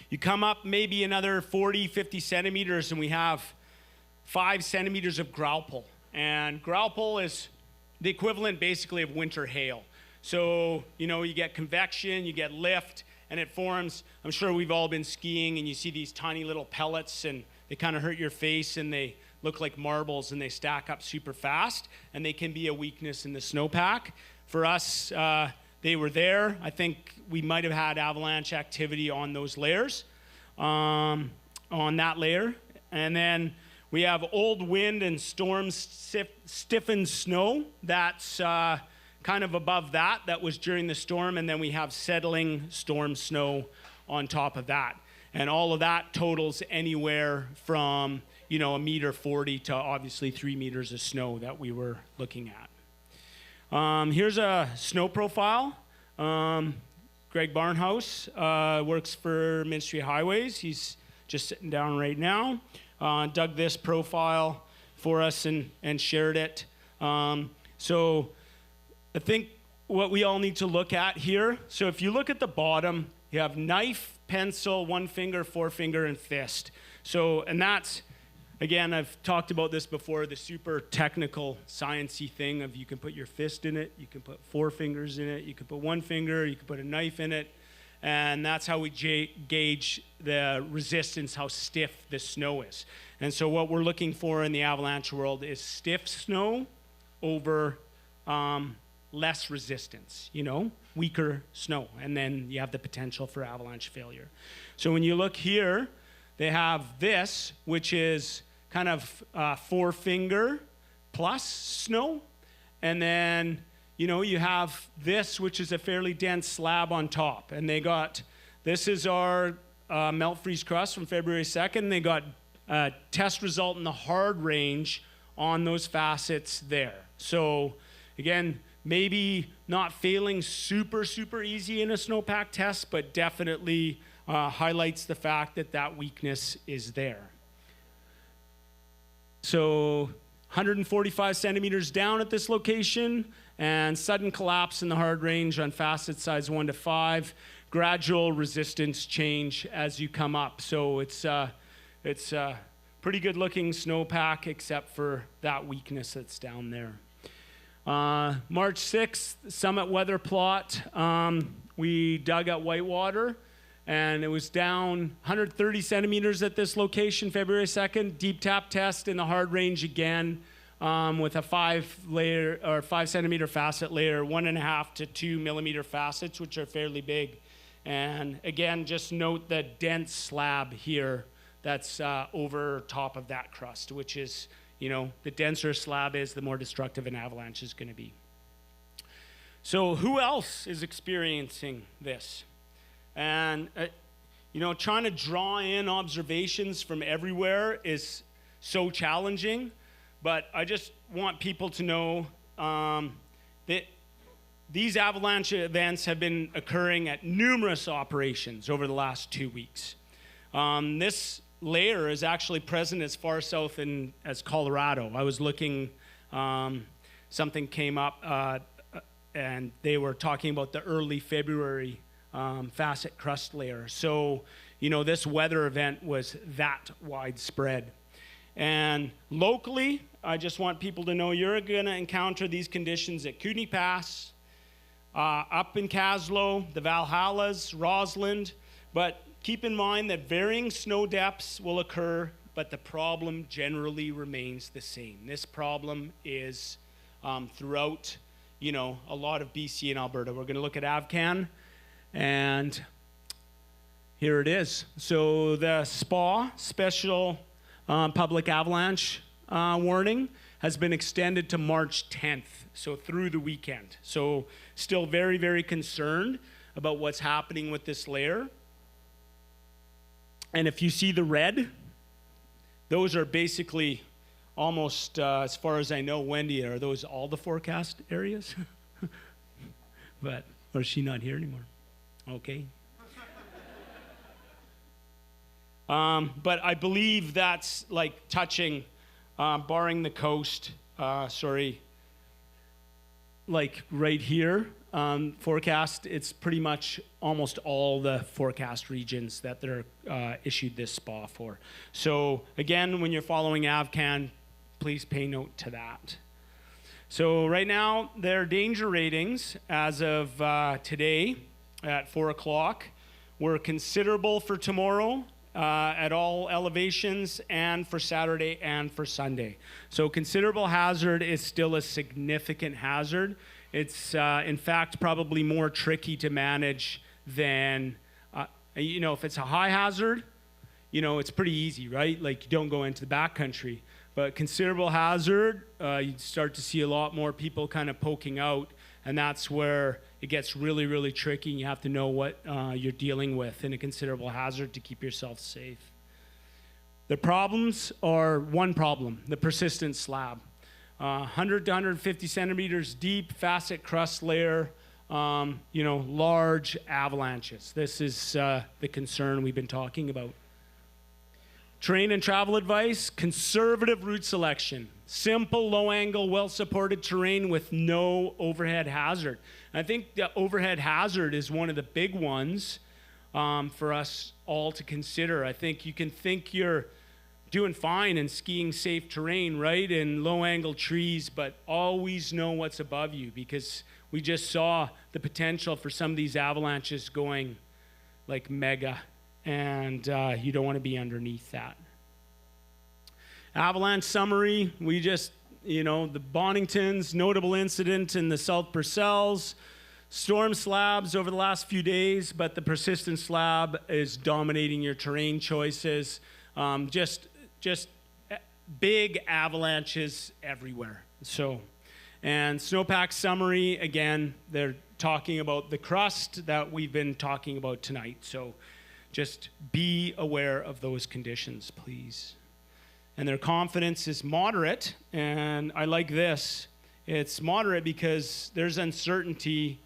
You come up maybe another 40, 50 centimeters, and we have 5 centimeters of grauple. And grauple is the equivalent basically of winter hail. So, you get convection, you get lift, and it forms. I'm sure we've all been skiing, and you see these tiny little pellets, and they kind of hurt your face, and they look like marbles, and they stack up super fast, and they can be a weakness in the snowpack. For us, they were there. I think we might have had avalanche activity on those layers, on that layer. And then we have old wind and storm stiffened snow. That's kind of above that was during the storm. And then we have settling storm snow on top of that. And all of that totals anywhere from, 1.40 meters to obviously 3 meters of snow that we were looking at. Here's a snow profile. Greg Barnhouse works for Ministry of Highways. He's just sitting down right now. Dug this profile for us and shared it. So I think what we all need to look at here, so if you look at the bottom, you have knife, pencil, 1 finger, 4 finger, and fist. So, and that's, again, I've talked about this before, the super technical sciencey thing of you can put your fist in it, you can put 4 fingers in it, you can put 1 finger, you can put a knife in it, and that's how we gauge the resistance, how stiff the snow is. And so what we're looking for in the avalanche world is stiff snow over less resistance, weaker snow, and then you have the potential for avalanche failure. So when you look here, they have this, which is kind of 4 finger plus snow. And then, you have this, which is a fairly dense slab on top. And this is our melt freeze crust from February 2nd. They got a test result in the hard range on those facets there. So again, maybe not failing super, super easy in a snowpack test, but definitely highlights the fact that weakness is there. So 145 centimeters down at this location, and sudden collapse in the hard range on facet size 1 to 5, gradual resistance change as you come up. So it's pretty good looking snowpack, except for that weakness that's down there. March 6th, summit weather plot. We dug at Whitewater, and it was down 130 centimeters at this location February 2nd. Deep tap test in the hard range again with a 5 centimeter facet layer, 1.5 to 2 millimeter facets, which are fairly big. And again, just note the dense slab here that's over top of that crust, which is, the denser slab is, the more destructive an avalanche is going to be. So who else is experiencing this? And, trying to draw in observations from everywhere is so challenging, but I just want people to know that these avalanche events have been occurring at numerous operations over the last 2 weeks. This layer is actually present as far south as Colorado. I was looking, something came up, and they were talking about the early February facet crust layer. So, this weather event was that widespread. And locally, I just want people to know you're going to encounter these conditions at Kootenay Pass, up in Caslow, the Valhallas, Rossland, but keep in mind that varying snow depths will occur, but the problem generally remains the same. This problem is throughout, a lot of BC and Alberta. We're going to look at AVCAN, and here it is. So the SPA, Special Public Avalanche Warning, has been extended to March 10th, so through the weekend. So still very, very concerned about what's happening with this layer. And if you see the red, those are basically almost, as far as I know, Wendy, are those all the forecast areas? But, or is she not here anymore? Okay. But I believe that's like touching, barring the coast, like right here, forecast, it's pretty much almost all the forecast regions that they're issued this SPA for. So again, when you're following AVCAN, please pay note to that. So right now, their danger ratings as of today at 4 o'clock were considerable for tomorrow at all elevations, and for Saturday and for Sunday. So considerable hazard is still a significant hazard. It's, in fact, probably more tricky to manage than, if it's a high hazard, it's pretty easy, right? Like, you don't go into the backcountry. But considerable hazard, you start to see a lot more people kind of poking out, and that's where it gets really, really tricky, and you have to know what you're dealing with in a considerable hazard to keep yourself safe. The problems are one problem, the persistent slab. 100 to 150 centimeters deep, facet crust layer, large avalanches. This is the concern we've been talking about. Terrain and travel advice, conservative route selection. Simple, low-angle, well-supported terrain with no overhead hazard. I think the overhead hazard is one of the big ones for us all to consider. I think you can think you're doing fine in skiing safe terrain, right, in low-angle trees, but always know what's above you, because we just saw the potential for some of these avalanches going like mega, and you don't want to be underneath that. Avalanche summary, we just, the Boningtons, notable incident in the South Purcells, storm slabs over the last few days, but the persistent slab is dominating your terrain choices. Just big avalanches everywhere. So, and Snowpack summary, again, they're talking about the crust that we've been talking about tonight. So just be aware of those conditions, please. And their confidence is moderate, and I like this. It's moderate because there's uncertainty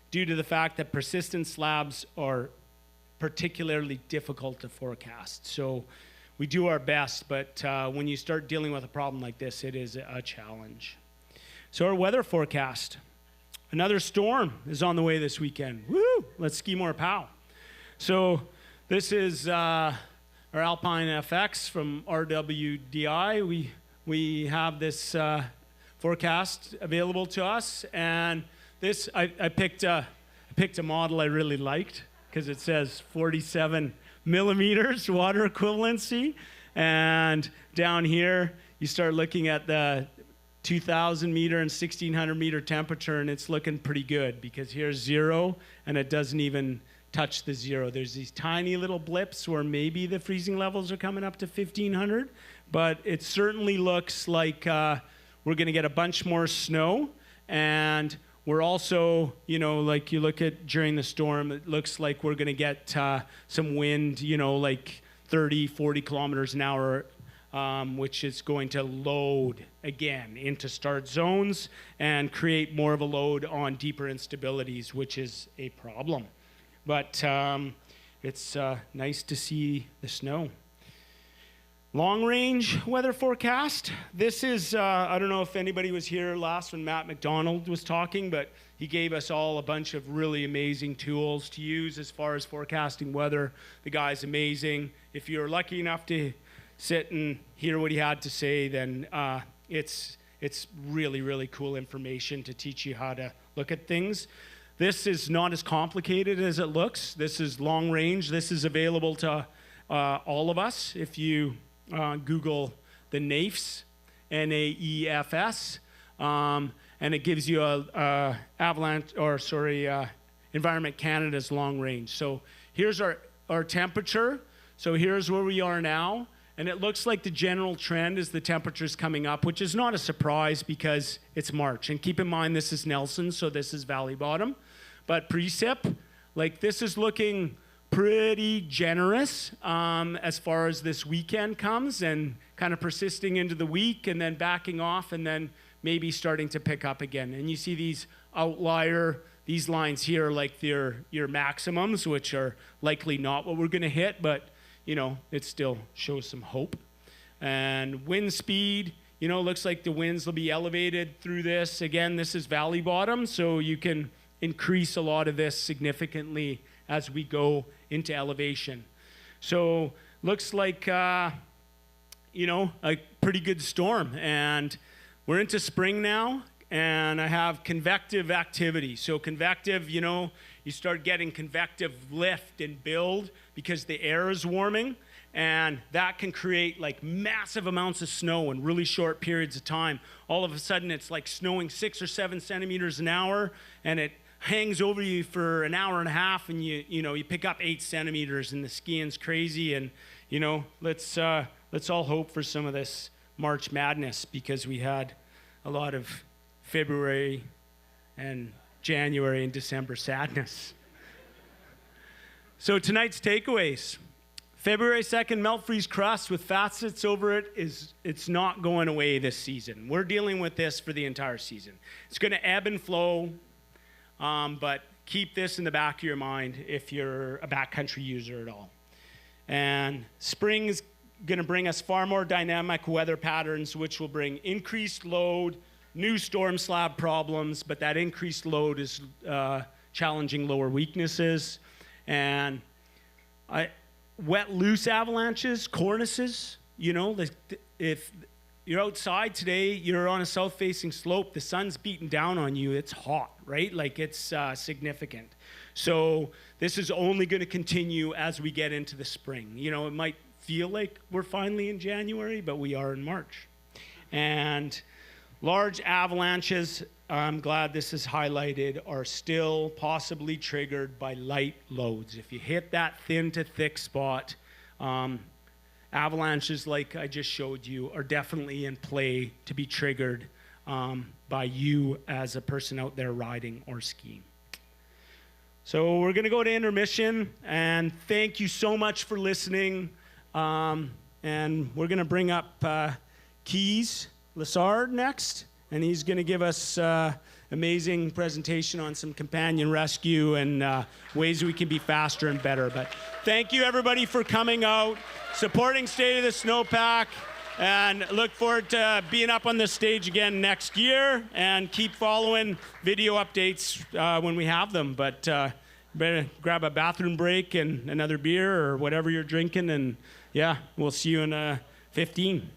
due to the fact that persistent slabs are particularly difficult to forecast. So we do our best, but when you start dealing with a problem like this, it is a challenge. So our weather forecast. Another storm is on the way this weekend. Woo! Let's ski more pow. So this is our Alpine FX from RWDI. We have this forecast available to us, and this I picked a model I really liked because it says 47 millimeters water equivalency. And down here, you start looking at the 2,000 meter and 1,600 meter temperature, and it's looking pretty good because here's 0, and it doesn't even touch the 0. There's these tiny little blips where maybe the freezing levels are coming up to 1,500, but it certainly looks like we're going to get a bunch more snow, and we're also, you know, like you look at during the storm, it looks like we're going to get some wind, you know, like 30, 40 kilometers an hour, which is going to load again into start zones and create more of a load on deeper instabilities, which is a problem. But it's nice to see the snow. Long range weather forecast. This is, I don't know if anybody was here last when Matt McDonald was talking, but he gave us all a bunch of really amazing tools to use as far as forecasting weather. The guy's amazing. If you're lucky enough to sit and hear what he had to say, then it's really, really cool information to teach you how to look at things. This is not as complicated as it looks. This is long range. This is available to all of us. If you Google the NAEFS, N-A-E-F-S, and it gives you Environment Canada's long range. So here's our temperature. So here's where we are now. And it looks like the general trend is the temperature's coming up, which is not a surprise because it's March. And keep in mind, this is Nelson, so this is Valley Bottom. But precip, like this is looking pretty generous as far as this weekend comes, and kind of persisting into the week and then backing off and then maybe starting to pick up again. And you see these outlier, these lines here, like your maximums, which are likely not what we're going to hit, but you know, it still shows some hope. And wind speed, you know, looks like the winds will be elevated through this. Again, this is Valley Bottom, so you can increase a lot of this significantly as we go into elevation. So looks like, you know, a pretty good storm. And we're into spring now, and I have convective activity. So convective, you know, you start getting convective lift and build because the air is warming, and that can create like massive amounts of snow in really short periods of time. All of a sudden it's like snowing 6 or 7 centimeters an hour, and it hangs over you for an hour and a half, and you pick up 8 centimeters, and the skiing's crazy. And you know, let's all hope for some of this March madness, because we had a lot of February and January and December sadness. So tonight's takeaways. February 2nd melt freeze crust with facets over it it's not going away this season. We're dealing with this for the entire season. It's going to ebb and flow, but keep this in the back of your mind if you're a backcountry user at all. And spring is going to bring us far more dynamic weather patterns, which will bring increased load, new storm slab problems, but that increased load is challenging lower weaknesses. And wet, loose avalanches, cornices, you know, if you're outside today, you're on a south-facing slope, the sun's beating down on you, it's hot, right? Like it's significant. So this is only going to continue as we get into the spring. You know, it might feel like we're finally in January, but we are in March. And large avalanches, I'm glad this is highlighted, are still possibly triggered by light loads. If you hit that thin to thick spot, avalanches like I just showed you are definitely in play to be triggered by you as a person out there riding or skiing. So we're going to go to intermission, and thank you so much for listening. And we're going to bring up Keyes Lessard next, and he's going to give us amazing presentation on some companion rescue and ways we can be faster and better. But thank you, everybody, for coming out, supporting State of the Snowpack, and look forward to being up on this stage again next year, and keep following video updates when we have them. But better grab a bathroom break and another beer or whatever you're drinking, and yeah, we'll see you in 15.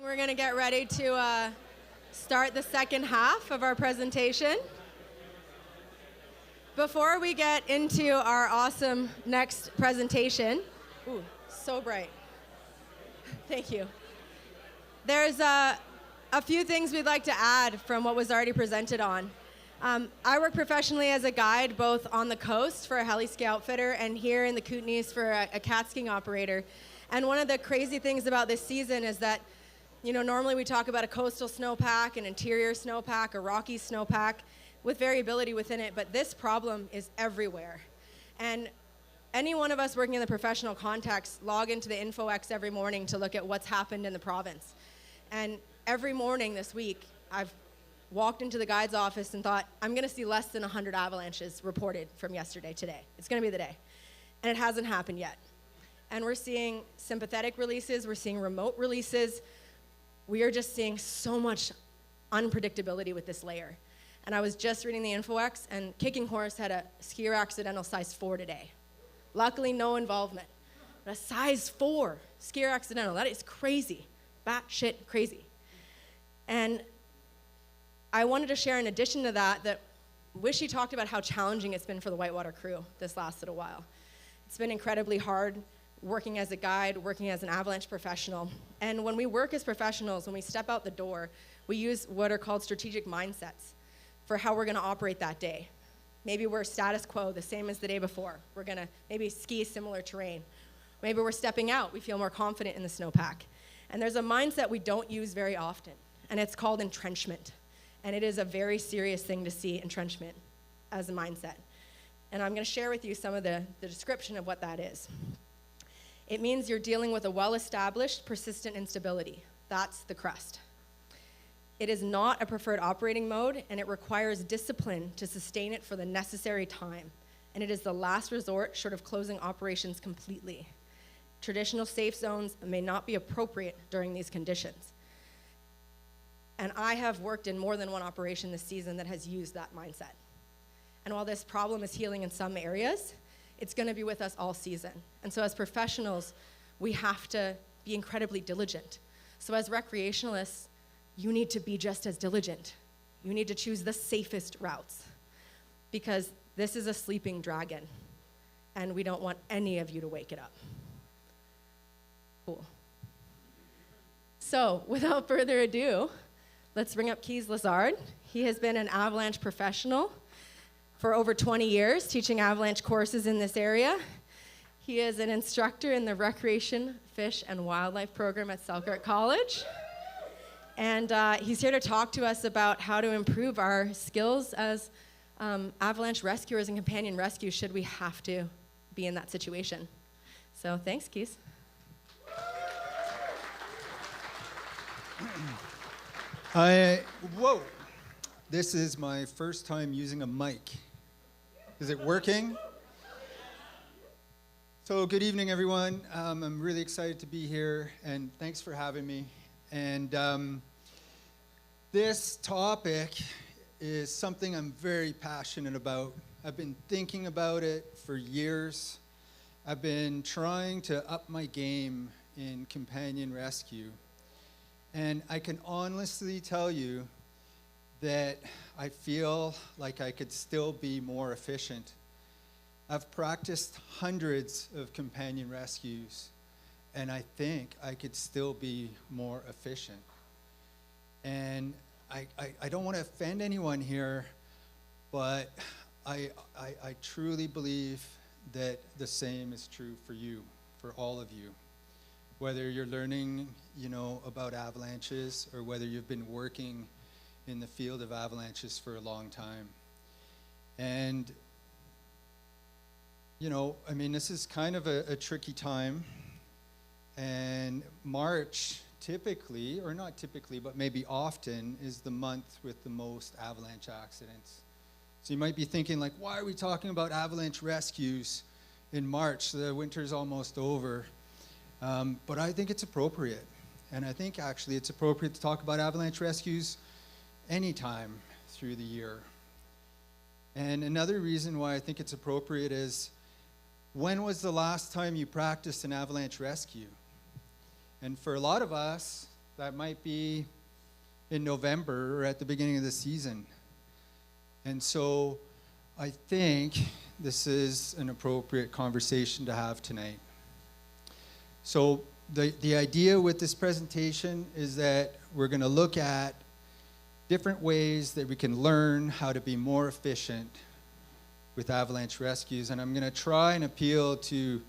We're going to get ready to start the second half of our presentation. Before we get into our awesome next presentation, ooh, so bright. Thank you. There's a few things we'd like to add from what was already presented on. I work professionally as a guide both on the coast for a heli ski outfitter and here in the Kootenays for a cat skiing operator. And one of the crazy things about this season is that, normally we talk about a coastal snowpack, an interior snowpack, a rocky snowpack with variability within it, but this problem is everywhere. And any one of us working in the professional context log into the InfoX every morning to look at what's happened in the province. And every morning this week, I've walked into the guide's office and thought, I'm going to see less than 100 avalanches reported from yesterday today. It's going to be the day. And it hasn't happened yet. And we're seeing sympathetic releases. We're seeing remote releases. We are just seeing so much unpredictability with this layer. And I was just reading the InfoX, and Kicking Horse had a skier accidental size 4 today. Luckily, no involvement. But a size 4 skier accidental, that is crazy. Batshit crazy. And I wanted to share in addition to that Wishy talked about how challenging it's been for the Whitewater crew this last little while. It's been incredibly hard working as a guide, working as an avalanche professional. And when we work as professionals, when we step out the door, we use what are called strategic mindsets for how we're going to operate that day. Maybe we're status quo, the same as the day before. We're going to maybe ski similar terrain. Maybe we're stepping out. We feel more confident in the snowpack. And there's a mindset we don't use very often, and it's called entrenchment. And it is a very serious thing to see entrenchment as a mindset. And I'm going to share with you some of the description of what that is. It means you're dealing with a well-established, persistent instability. That's the crust. It is not a preferred operating mode, and it requires discipline to sustain it for the necessary time. And it is the last resort short of closing operations completely. Traditional safe zones may not be appropriate during these conditions. And I have worked in more than one operation this season that has used that mindset. And while this problem is healing in some areas, it's going to be with us all season. And so as professionals, we have to be incredibly diligent. So as recreationalists, you need to be just as diligent. You need to choose the safest routes because this is a sleeping dragon and we don't want any of you to wake it up. Cool. So without further ado, let's bring up Keyes Lessard. He has been an Avalanche professional for over 20 years, teaching Avalanche courses in this area. He is an instructor in the Recreation, Fish, and Wildlife program at Selkirk College. And he's here to talk to us about how to improve our skills as avalanche rescuers and companion rescue should we have to be in that situation. So thanks, Keyes. Whoa, this is my first time using a mic. Is it working? So good evening, everyone. I'm really excited to be here, and thanks for having me. And this topic is something I'm very passionate about. I've been thinking about it for years. I've been trying to up my game in companion rescue. And I can honestly tell you that I feel like I could still be more efficient. I've practiced hundreds of companion rescues, and I think I could still be more efficient. And I don't want to offend anyone here, but I truly believe that the same is true for you, for all of you. Whether you're learning, about avalanches or whether you've been working in the field of avalanches for a long time. And, this is kind of a tricky time. And March typically, or not typically, but maybe often, is the month with the most avalanche accidents. So you might be thinking, why are we talking about avalanche rescues in March? The winter's almost over. But I think it's appropriate. And I think actually it's appropriate to talk about avalanche rescues anytime through the year. And another reason why I think it's appropriate is, when was the last time you practiced an avalanche rescue? And for a lot of us, that might be in November or at the beginning of the season. And so I think this is an appropriate conversation to have tonight. So the idea with this presentation is that we're going to look at different ways that we can learn how to be more efficient with avalanche rescues. And I'm going to try and appeal to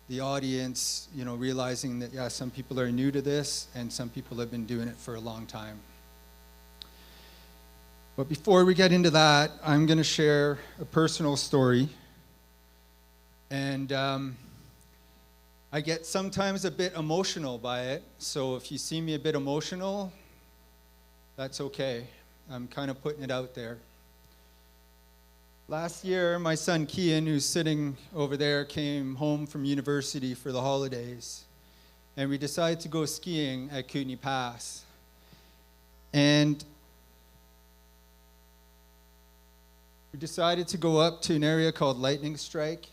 the audience, you know, realizing that, yeah, some people are new to this and some people have been doing it for a long time. But before we get into that, I'm going to share a personal story. And I get sometimes a bit emotional by it. So if you see me a bit emotional, that's okay. I'm kind of putting it out there. Last year, my son Kian, who's sitting over there, came home from university for the holidays. And we decided to go skiing at Kootenay Pass. And we decided to go up to an area called Lightning Strike.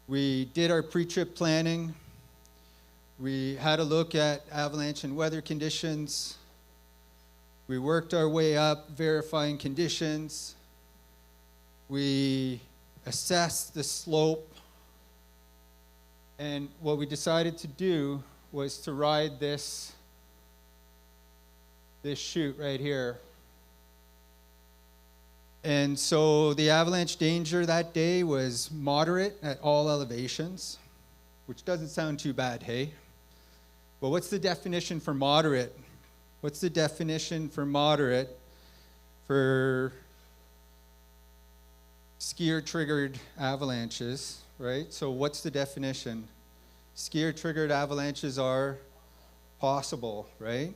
We did our pre-trip planning. We had a look at avalanche and weather conditions. We worked our way up, verifying conditions. We assessed the slope. And what we decided to do was to ride this chute right here. And so the avalanche danger that day was moderate at all elevations, which doesn't sound too bad, hey? But what's the definition for moderate? What's the definition for moderate for skier-triggered avalanches, right? So what's the definition? Skier-triggered avalanches are possible, right?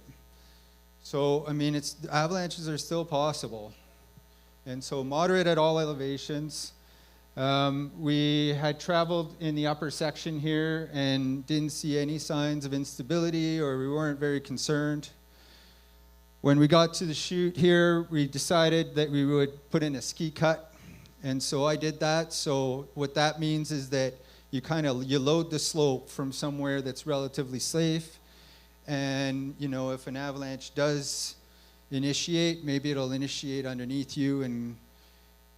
So, I mean, avalanches are still possible. And so moderate at all elevations. We had traveled in the upper section here and didn't see any signs of instability, or we weren't very concerned. When we got to the chute here, we decided that we would put in a ski cut. And so I did that. So what that means is that you load the slope from somewhere that's relatively safe. And, you know, if an avalanche does initiate, maybe it'll initiate underneath you and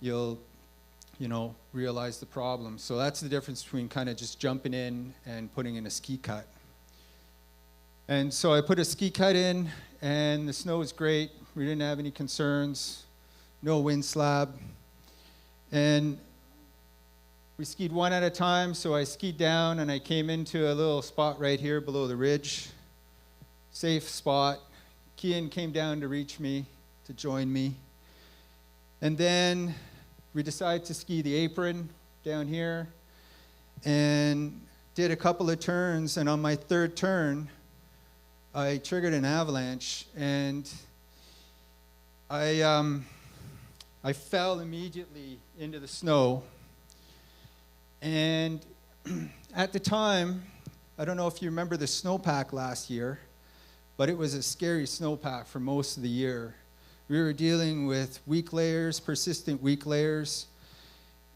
you'll, you know, realize the problem. So that's the difference between kind of just jumping in and putting in a ski cut. And so I put a ski cut in, and the snow was great. We didn't have any concerns, no wind slab. And we skied one at a time, so I skied down and I came into a little spot right here below the ridge. Safe spot. Kian came down to reach me, to join me. And then we decided to ski the apron down here and did a couple of turns. And on my third turn, I triggered an avalanche, and I fell immediately into the snow. And at the time, I don't know if you remember the snowpack last year, but it was a scary snowpack for most of the year. We were dealing with weak layers, persistent weak layers,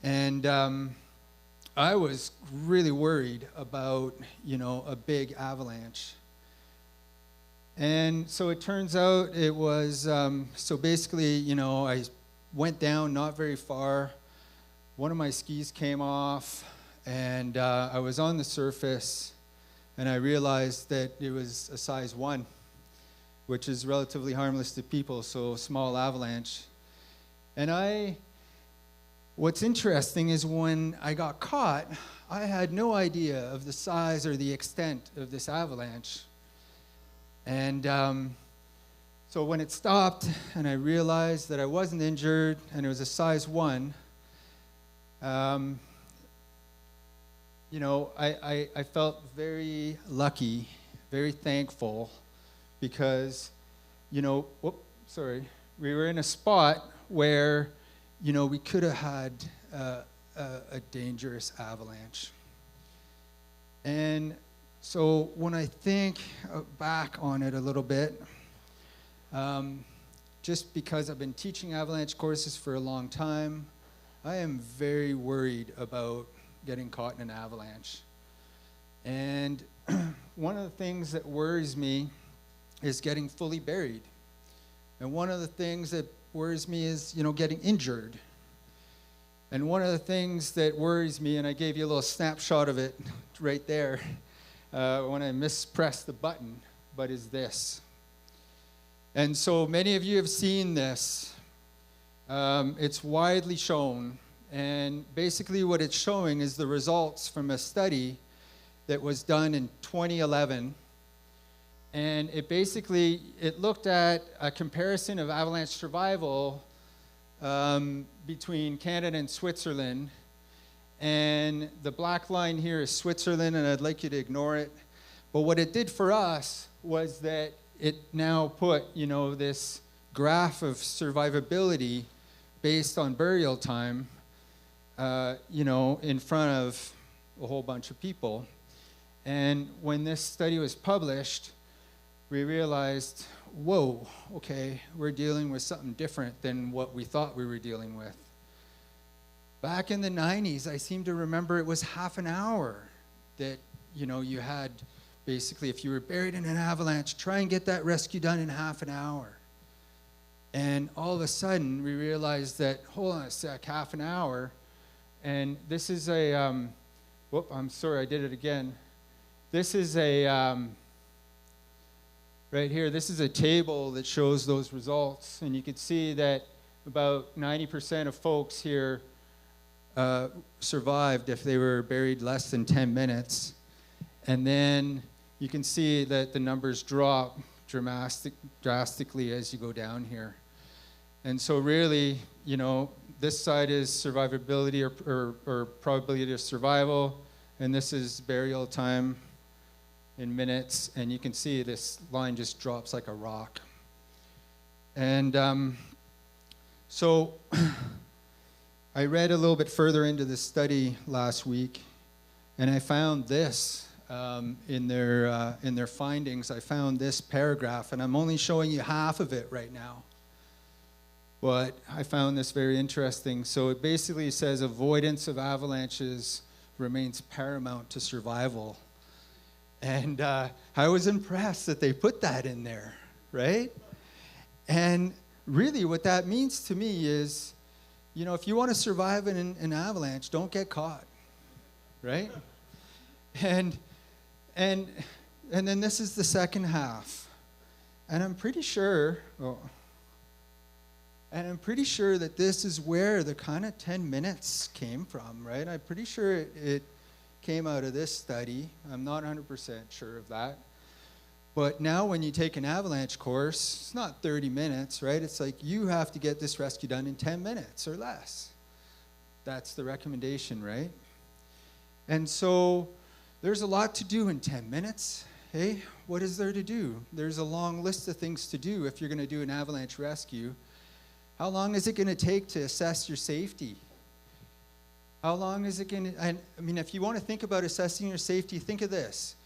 and I was really worried about, you know, a big avalanche. And so it turns out it was, so basically, you know, I went down not very far. One of my skis came off, and I was on the surface, and I realized that it was a size 1, which is relatively harmless to people, so small avalanche. And what's interesting is when I got caught, I had no idea of the size or the extent of this avalanche. And so when it stopped and I realized that I wasn't injured and it was a size 1, you know, I felt very lucky, very thankful, because, you know, we were in a spot where, you know, we could have had a dangerous avalanche. And so when I think back on it a little bit, just because I've been teaching avalanche courses for a long time, I am very worried about getting caught in an avalanche. And one of the things that worries me is getting fully buried. And one of the things that worries me is, getting injured. And one of the things that worries me, and I gave you a little snapshot of it right there when I mispressed the button, but is this. And so many of you have seen this. It's widely shown. And basically what it's showing is the results from a study that was done in 2011. And it looked at a comparison of avalanche survival between Canada and Switzerland. And the black line here is Switzerland, and I'd like you to ignore it. But what it did for us was that it now put, this graph of survivability based on burial time, in front of a whole bunch of people. And when this study was published, we realized, whoa, okay, we're dealing with something different than what we thought we were dealing with. Back in the 90s, I seem to remember it was half an hour that, you had basically, if you were buried in an avalanche, try and get that rescue done in half an hour. And all of a sudden, we realized that, hold on a sec, half an hour. And this is I'm sorry, I did it again. This is right here, this is a table that shows those results. And you can see that about 90% of folks here survived if they were buried less than 10 minutes. And then you can see that the numbers drop drastically as you go down here. And so really, this side is survivability or probability of survival, and this is burial time in minutes, and you can see this line just drops like a rock. And so I read a little bit further into this study last week, and I found this in their findings. I found this paragraph, and I'm only showing you half of it right now. But I found this very interesting. So it basically says avoidance of avalanches remains paramount to survival. And I was impressed that they put that in there, right? And really what that means to me is, if you want to survive in an avalanche, don't get caught, right? And then this is the second half. And I'm pretty sure that this is where the kind of 10 minutes came from, right? I'm pretty sure it came out of this study. I'm not 100% sure of that. But now when you take an avalanche course, it's not 30 minutes, right? It's like you have to get this rescue done in 10 minutes or less. That's the recommendation, right? And so there's a lot to do in 10 minutes. Hey, what is there to do? There's a long list of things to do if you're going to do an avalanche rescue. How long is it going to take to assess your safety? How long is it going to, I mean, if you want to think about assessing your safety, think of this.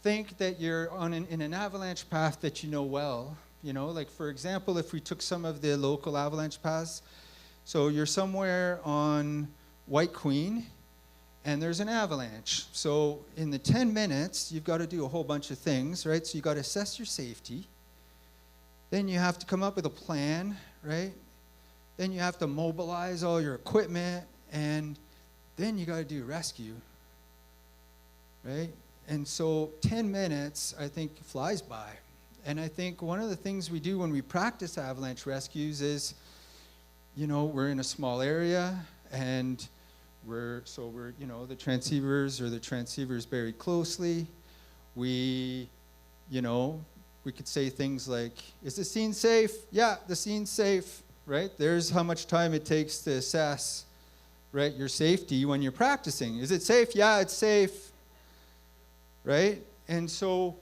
Think that you're in an avalanche path that you know well. Like for example, if we took some of the local avalanche paths, so you're somewhere on White Queen, and there's an avalanche. So in the 10 minutes, you've got to do a whole bunch of things, right? So you've got to assess your safety. Then you have to come up with a plan, right? Then you have to mobilize all your equipment, and then you got to do rescue, right? And so 10 minutes, I think, flies by. And I think one of the things we do when we practice avalanche rescues is, we're in a small area, and we're the transceivers buried closely. We could say things like, is the scene safe? Yeah, the scene's safe, right? There's how much time it takes to assess, right, your safety when you're practicing. Is it safe? Yeah, it's safe, right? And so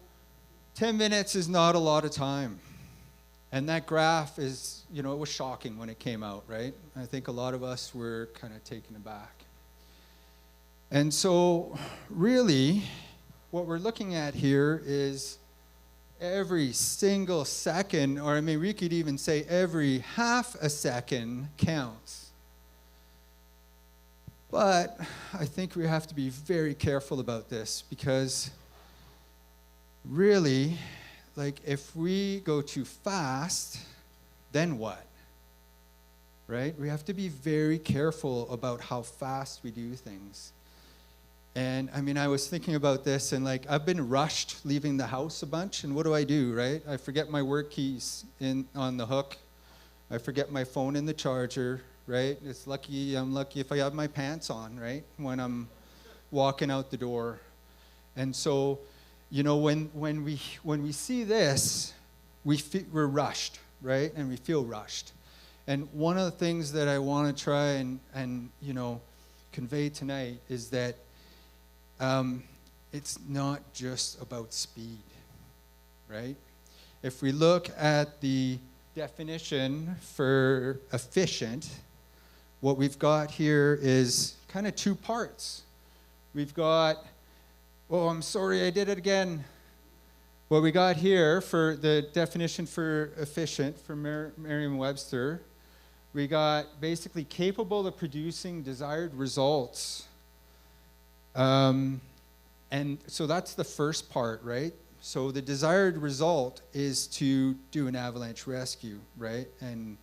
10 minutes is not a lot of time. And that graph is, it was shocking when it came out, right? I think a lot of us were kind of taken aback. And so really, what we're looking at here is every single second, or we could even say every half a second counts. But I think we have to be very careful about this, because really like, if we go too fast, then what? Right? We have to be very careful about how fast we do things. And I mean, I was thinking about this, and like, I've been rushed leaving the house a bunch, and what do, right? I forget my work keys on the hook. I forget my phone in the charger, right? I'm lucky if I have my pants on, right? When I'm walking out the door. And so, you know, when we see this, we're rushed, right? And we feel rushed. And one of the things that I want to try and you know, convey tonight is that it's not just about speed, right? If we look at the definition for efficient, what we've got here is kind of two parts. We've got, oh, I'm sorry, I did it again. What we got here for the definition for efficient for Merriam-Webster, we got basically capable of producing desired results. And so that's the first part, right? So the desired result is to do an avalanche rescue, right? And,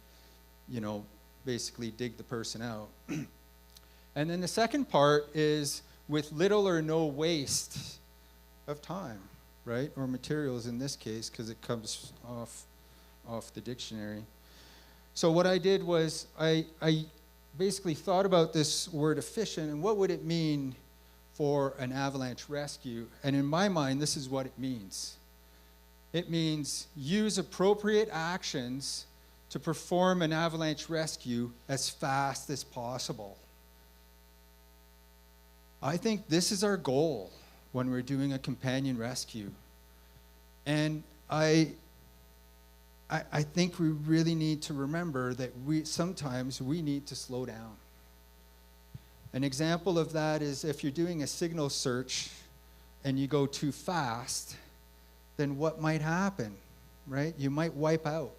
you know, basically dig the person out. And then the second part is with little or no waste of time, right? Or materials in this case, because it comes off the dictionary. So what I did was I basically thought about this word efficient and what would it mean for an avalanche rescue. And in my mind, this is what it means. It means use appropriate actions to perform an avalanche rescue as fast as possible. I think this is our goal when we're doing a companion rescue. And I think we really need to remember that sometimes we need to slow down. An example of that is if you're doing a signal search and you go too fast, then what might happen, right? You might wipe out.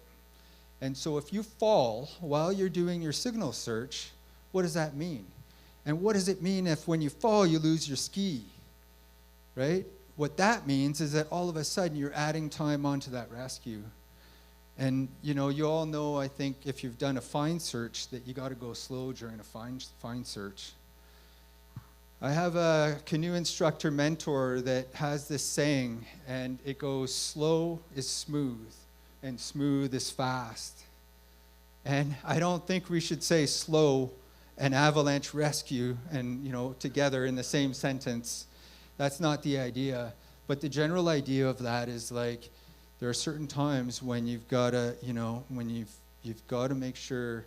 And so if you fall while you're doing your signal search, what does that mean? And what does it mean if when you fall, you lose your ski, right? What that means is that all of a sudden you're adding time onto that rescue. And, you know, you all know, I think, if you've done a find search, that you got to go slow during a find search. I have a canoe instructor mentor that has this saying, and it goes, slow is smooth, and smooth is fast. And I don't think we should say slow and avalanche rescue and, you know, together in the same sentence. That's not the idea. But the general idea of that is like, there are certain times when you've got to, you know, when you've got to make sure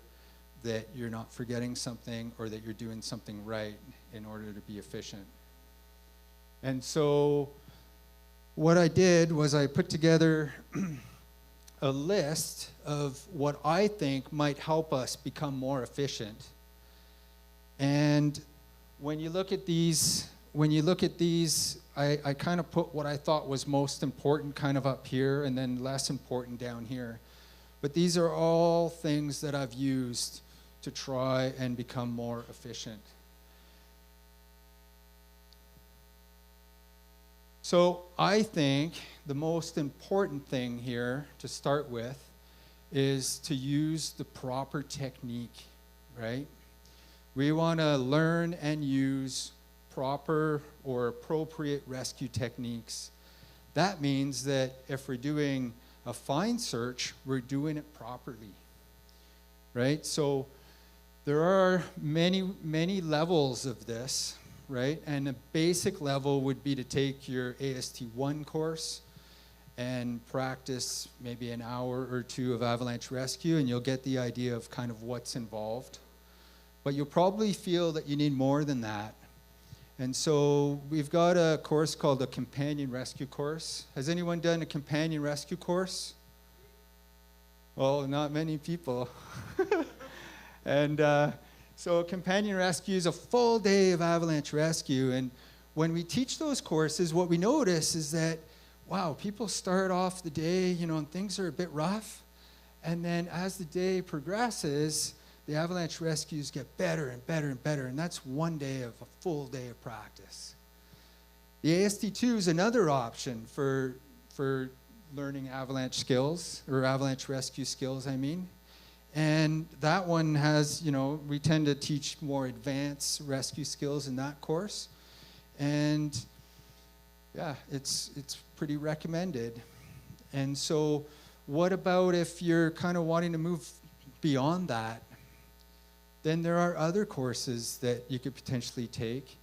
that you're not forgetting something or that you're doing something right in order to be efficient. And so what I did was I put together a list of what I think might help us become more efficient. And when you look at these, I kind of put what I thought was most important kind of up here and then less important down here. But these are all things that I've used to try and become more efficient. So I think the most important thing here to start with is to use the proper technique, right? We want to learn and use proper or appropriate rescue techniques. That means that if we're doing a find search, we're doing it properly, right? So there are many levels of this, right? And a basic level would be to take your AST1 course and practice maybe an hour or two of avalanche rescue, and you'll get the idea of kind of what's involved. But you'll probably feel that you need more than that. And so we've got a course called a companion rescue course. Has anyone done a companion rescue course? Well, not many people. And so a companion rescue is a full day of avalanche rescue. And when we teach those courses, what we notice is that, wow, people start off the day, you know, and things are a bit rough. And then as the day progresses, the avalanche rescues get better and better and better. And that's one day of a full day of practice. The AST2 is another option for learning avalanche skills, or avalanche rescue skills, I mean. And that one has, we tend to teach more advanced rescue skills in that course. And yeah, it's pretty recommended. And so what about if you're kind of wanting to move beyond that? Then there are other courses that you could potentially take.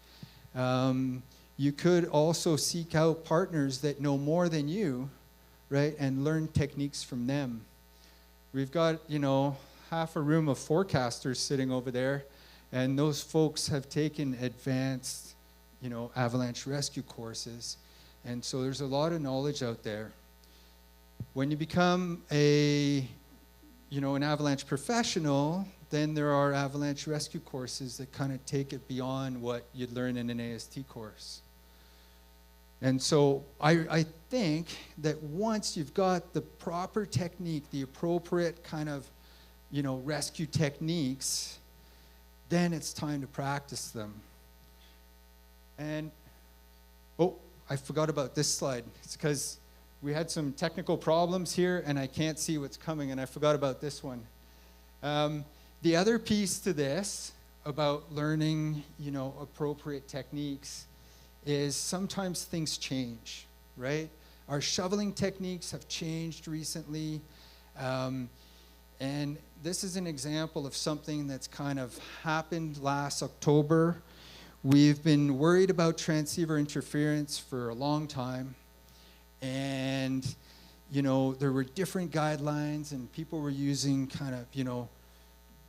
You could also seek out partners that know more than you, right, and learn techniques from them. We've got, half a room of forecasters sitting over there, and those folks have taken advanced, avalanche rescue courses. And so there's a lot of knowledge out there. When you become an avalanche professional, then there are avalanche rescue courses that kind of take it beyond what you'd learn in an AST course. And so I think that once you've got the proper technique, the appropriate kind of, rescue techniques, then it's time to practice them. And, I forgot about this slide. It's because we had some technical problems here, and I can't see what's coming, and I forgot about this one. The other piece to this about learning, appropriate techniques is sometimes things change, right? Our shoveling techniques have changed recently. And this is an example of something that's kind of happened last October. We've been worried about transceiver interference for a long time. And, there were different guidelines and people were using kind of,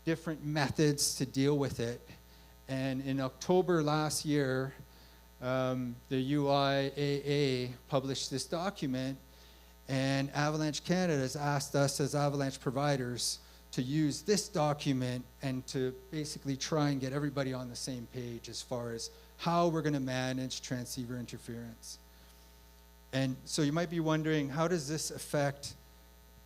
different methods to deal with it. And in October last year, the UIAA published this document, and Avalanche Canada has asked us as Avalanche providers to use this document and to basically try and get everybody on the same page as far as how we're going to manage transceiver interference. And so you might be wondering, how does this affect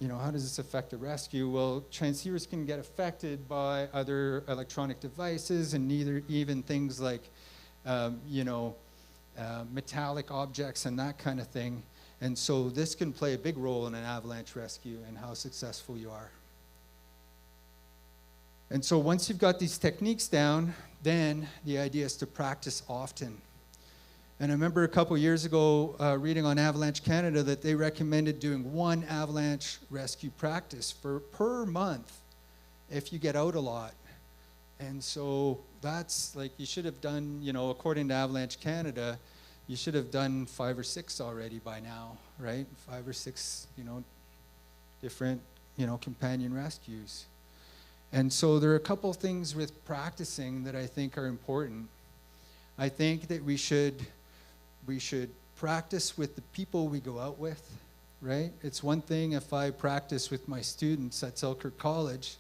the rescue? Well, transceivers can get affected by other electronic devices and even things like metallic objects and that kind of thing. And so this can play a big role in an avalanche rescue and how successful you are. And so once you've got these techniques down, then the idea is to practice often. And I remember a couple years ago reading on Avalanche Canada that they recommended doing one avalanche rescue practice per month if you get out a lot. And so that's like, you should have done, according to Avalanche Canada, you should have done 5 or 6 already by now, right? 5 or 6, different, companion rescues. And so there are a couple things with practicing that I think are important. I think that we should practice with the people we go out with, right? It's one thing if I practice with my students at Selkirk College,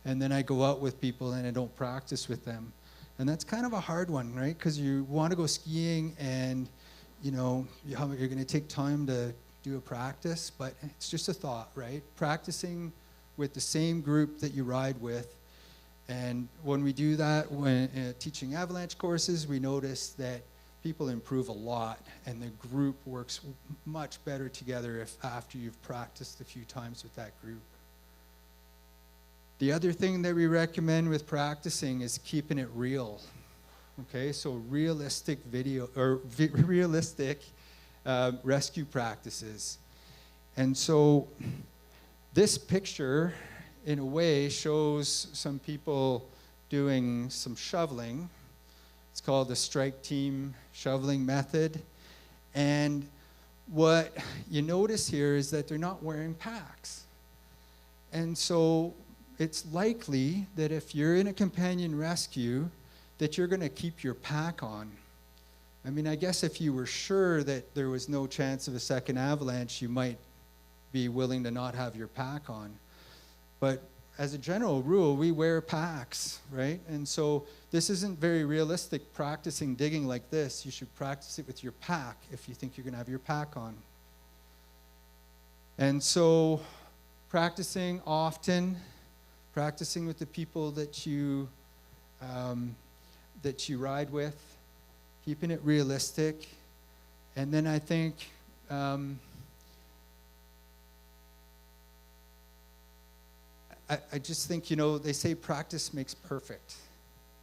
and then I go out with people and I don't practice with them. And that's kind of a hard one, right? Because you want to go skiing and, you're going to take time to do a practice, but it's just a thought, right? Practicing with the same group that you ride with. And when we do that, when teaching avalanche courses, we notice that people improve a lot and the group works much better together after you've practiced a few times with that group. The other thing that we recommend with practicing is keeping it real. Okay, so realistic rescue practices. And so this picture, in a way, shows some people doing some shoveling. It's called the strike team shoveling method. And what you notice here is that they're not wearing packs. And so it's likely that if you're in a companion rescue, that you're going to keep your pack on. I mean, I guess if you were sure that there was no chance of a second avalanche, you might be willing to not have your pack on. But as a general rule, we wear packs, right? And so this isn't very realistic practicing digging like this. You should practice it with your pack if you think you're going to have your pack on. And so practicing often, practicing with the people that you ride with, keeping it realistic. And then I think I just think, they say practice makes perfect.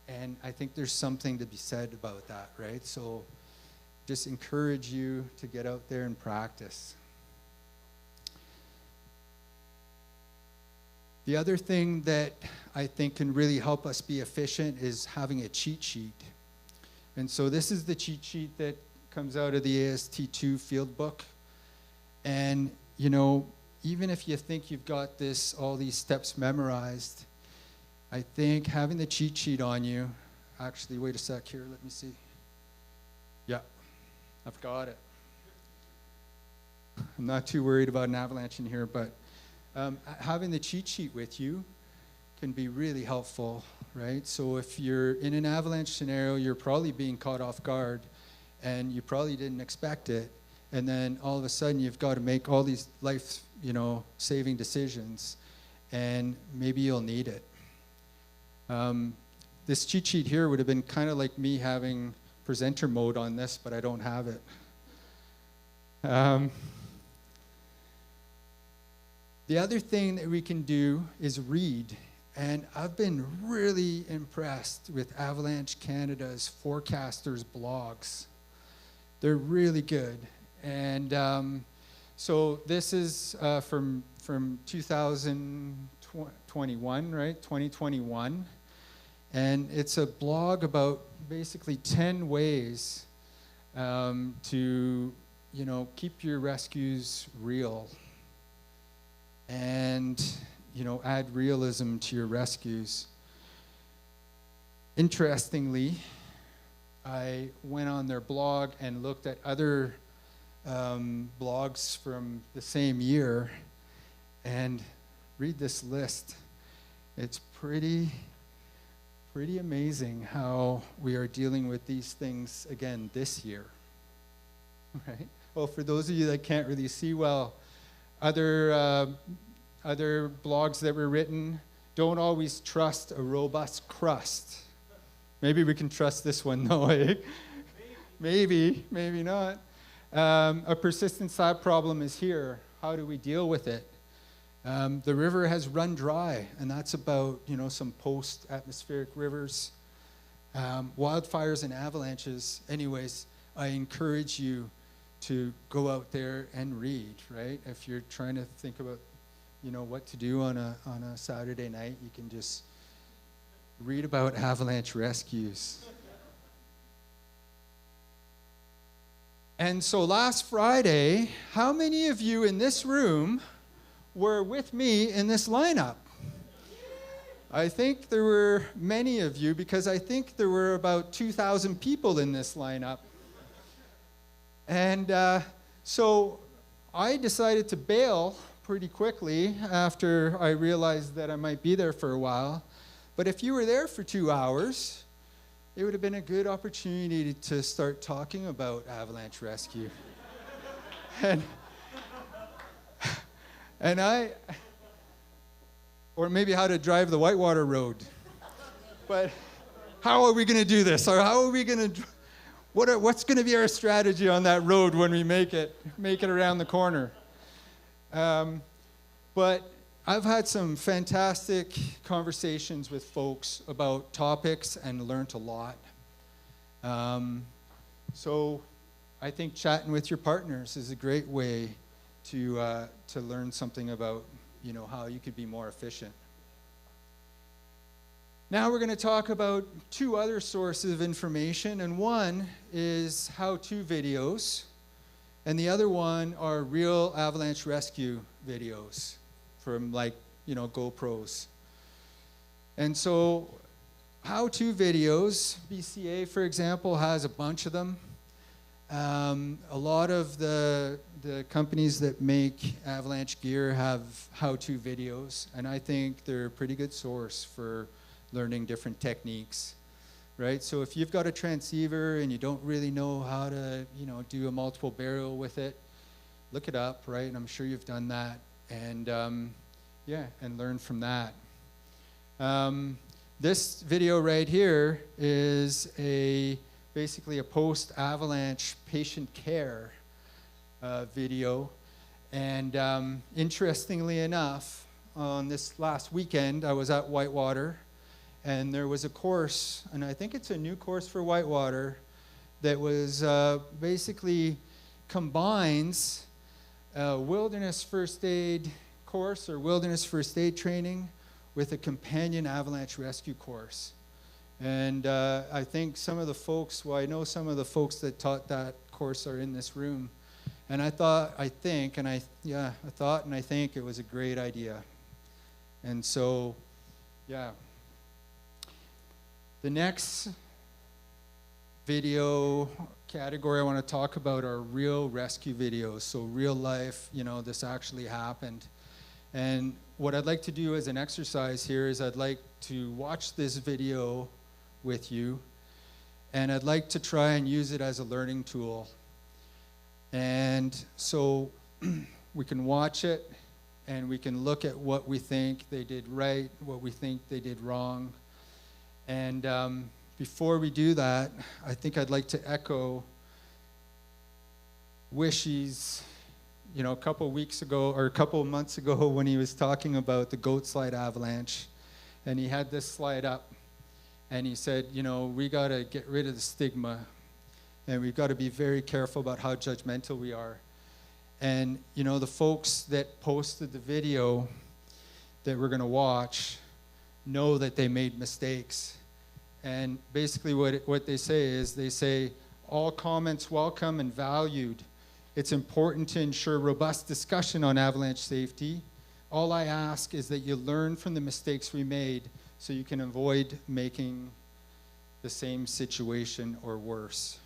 And I think there's something to be said about that, right? So just encourage you to get out there and practice. The other thing that I think can really help us be efficient is having a cheat sheet. And so this is the cheat sheet that comes out of the AST2 field book. And, even if you think you've got all these steps memorized, I think having the cheat sheet on you, actually, wait a sec here, let me see. Yeah, I've got it. I'm not too worried about an avalanche in here, but having the cheat sheet with you can be really helpful, right? So if you're in an avalanche scenario, you're probably being caught off guard, and you probably didn't expect it, and then all of a sudden you've got to make all these life, saving decisions, and maybe you'll need it. This cheat sheet here would have been kind of like me having presenter mode on this, but I don't have it. The other thing that we can do is read. And I've been really impressed with Avalanche Canada's forecasters' blogs. They're really good. And so this is from 2021, right? 2021. And it's a blog about basically 10 ways to, keep your rescues real. And, add realism to your rescues. Interestingly, I went on their blog and looked at other blogs from the same year, and read this list. It's pretty amazing how we are dealing with these things again this year, right? Well, for those of you that can't really see well, other blogs that were written, don't always trust a robust crust. Maybe we can trust this one though, eh? Maybe not. A persistent side problem is here. How do we deal with it? The river has run dry, and that's about, some post-atmospheric rivers. Wildfires and avalanches. Anyways, I encourage you to go out there and read, right? If you're trying to think about, what to do on a Saturday night, you can just read about avalanche rescues. And so last Friday, how many of you in this room were with me in this lineup? I think there were many of you, because I think there were about 2,000 people in this lineup. And so I decided to bail pretty quickly after I realized that I might be there for a while. But if you were there for 2 hours, it would have been a good opportunity to start talking about avalanche rescue. Or maybe how to drive the Whitewater Road. But how are we going to do this? Or how are we going to, what's going to be our strategy on that road when we make it around the corner? But I've had some fantastic conversations with folks about topics and learned a lot. So I think chatting with your partners is a great way to learn something about, how you could be more efficient. Now we're going to talk about 2 other sources of information, and one is how-to videos, and the other one are real avalanche rescue videos from GoPros. And so how-to videos, BCA, for example, has a bunch of them. A lot of the companies that make avalanche gear have how-to videos, and I think they're a pretty good source for learning different techniques, right? So if you've got a transceiver and you don't really know how to, do a multiple burial with it, look it up, right? And I'm sure you've done that, and and learn from that. This video right here is basically a post-avalanche patient care video. And interestingly enough, on this last weekend, I was at Whitewater, and there was a course, and I think it's a new course for Whitewater, that was basically combines a wilderness first aid course or wilderness first aid training with a companion avalanche rescue course. And I think some of the folks, well, I know some of the folks that taught that course are in this room. And I think it was a great idea. And so, yeah. The next video category I want to talk about are real rescue videos. So real life, this actually happened. And what I'd like to do as an exercise here is I'd like to watch this video with you, and I'd like to try and use it as a learning tool. And so we can watch it, and we can look at what we think they did right, what we think they did wrong. And before we do that, I think I'd like to echo Wishy's, a couple weeks ago, or a couple of months ago, when he was talking about the Goat Slide avalanche, and he had this slide up, and he said, we got to get rid of the stigma, and we've got to be very careful about how judgmental we are. And, the folks that posted the video that we're going to watch know that they made mistakes. And basically what they say is, they say, all comments welcome and valued. It's important to ensure robust discussion on avalanche safety. All I ask is that you learn from the mistakes we made so you can avoid making the same situation or worse.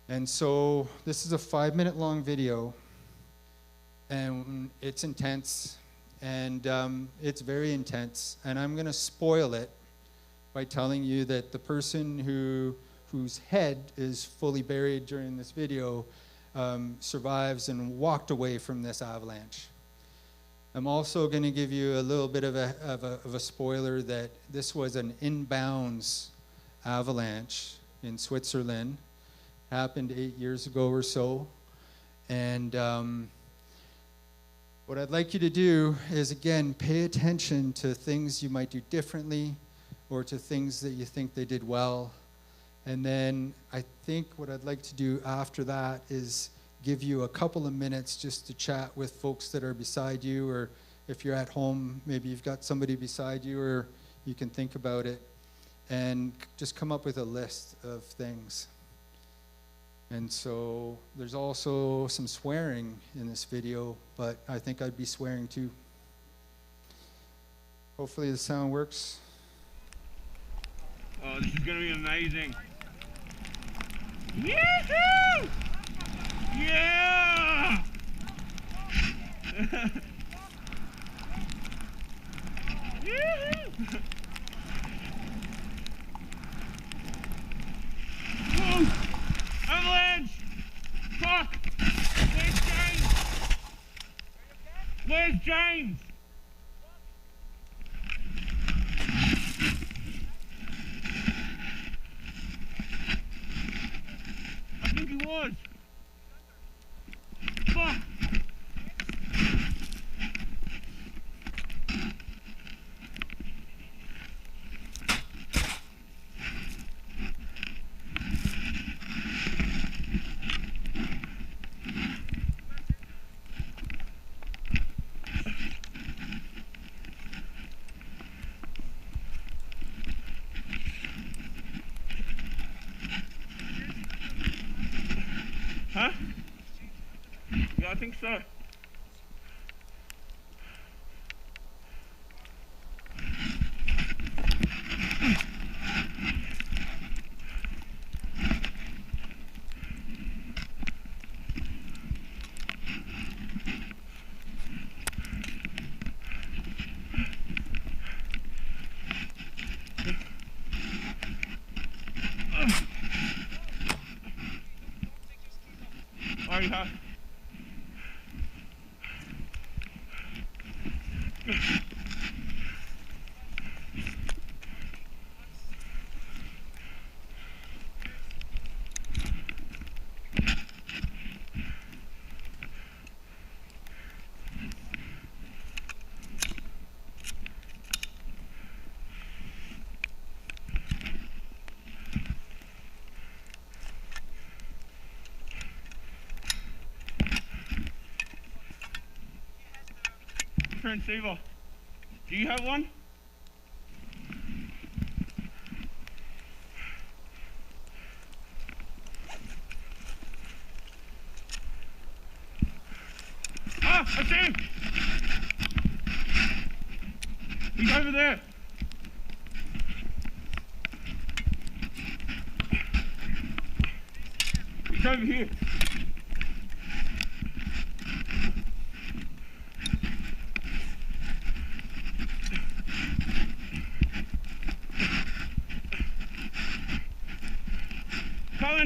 And so this is a 5-minute long video, and it's intense, and it's very intense. And I'm going to spoil it by telling you that the person whose head is fully buried during this video survives and walked away from this avalanche. I'm also going to give you a little bit of a spoiler that this was an inbounds avalanche in Switzerland. Happened 8 years ago or so. And what I'd like you to do is, again, pay attention to things you might do differently or to things that you think they did well. And then I think what I'd like to do after that is give you a couple of minutes just to chat with folks that are beside you, or if you're at home, maybe you've got somebody beside you, or you can think about it and just come up with a list of things. And so there's also some swearing in this video, but I think I'd be swearing too. Hopefully the sound works. Oh, this is gonna be amazing. Yahoo! Yeah! Yahoo! Whoa! Avalanche! Fuck! Where's James? Where's James? I think he was. Fuck! Huh? Yeah, I think so. Already have. current saver. Do you have one? Ah, I see him! He's over there. He's over here.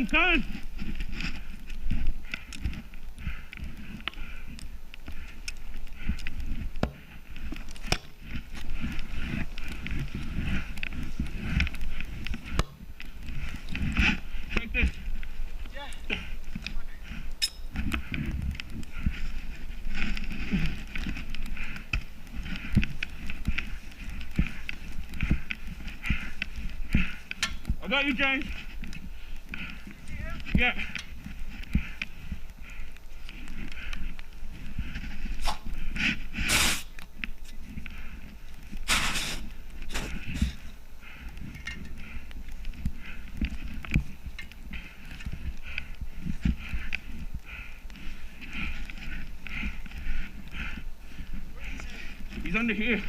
Coming! Take this. Yeah. I got you, James. Yeah. He's under here.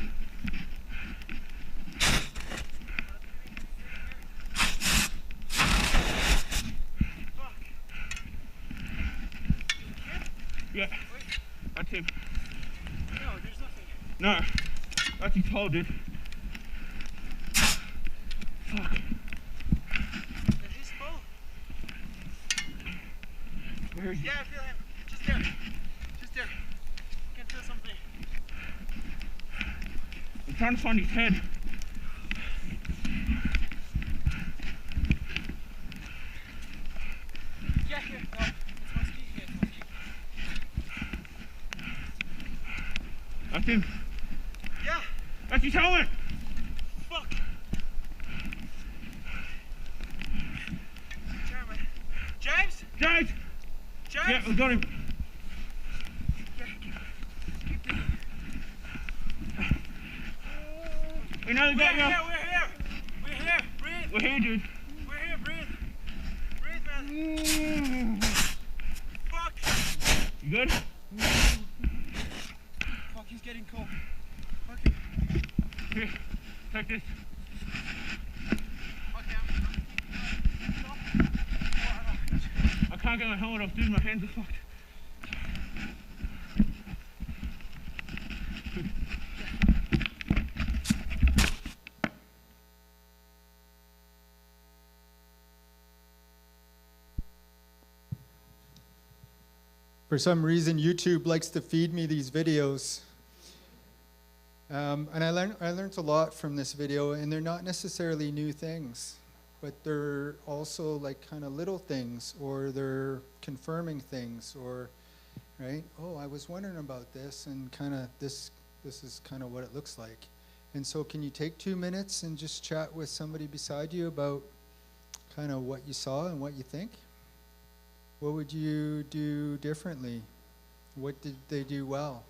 Yeah, that's him. No, there's nothing. No, that's his hole, dude. Fuck. Is this full? Where is he? Yeah, I feel him. Just there. Just there. I can feel something. I'm trying to find his head. Yeah, here. No, it's musky. Yeah, it's musky. That's him. Yeah. That's his helmet. Fuck. Jeremy. James? James. James? Yeah, we got him. Yeah, keep digging. We nearly got you. We're here. We're here. Breathe. We're here, dude. We're here. Breathe. Breathe, man. Fuck. You good? Fuck, he's getting cold. Okay. Here, take this. Okay, I can't get my helmet off, dude. My hands are fucked. For some reason, YouTube likes to feed me these videos. And I learned a lot from this video, and they're not necessarily new things, but they're also like kind of little things, or they're confirming things, or, right? Oh, I was wondering about this, and kind of this is kind of what it looks like. And so can you take 2 minutes and just chat with somebody beside you about kind of what you saw and what you think? What would you do differently? What did they do well?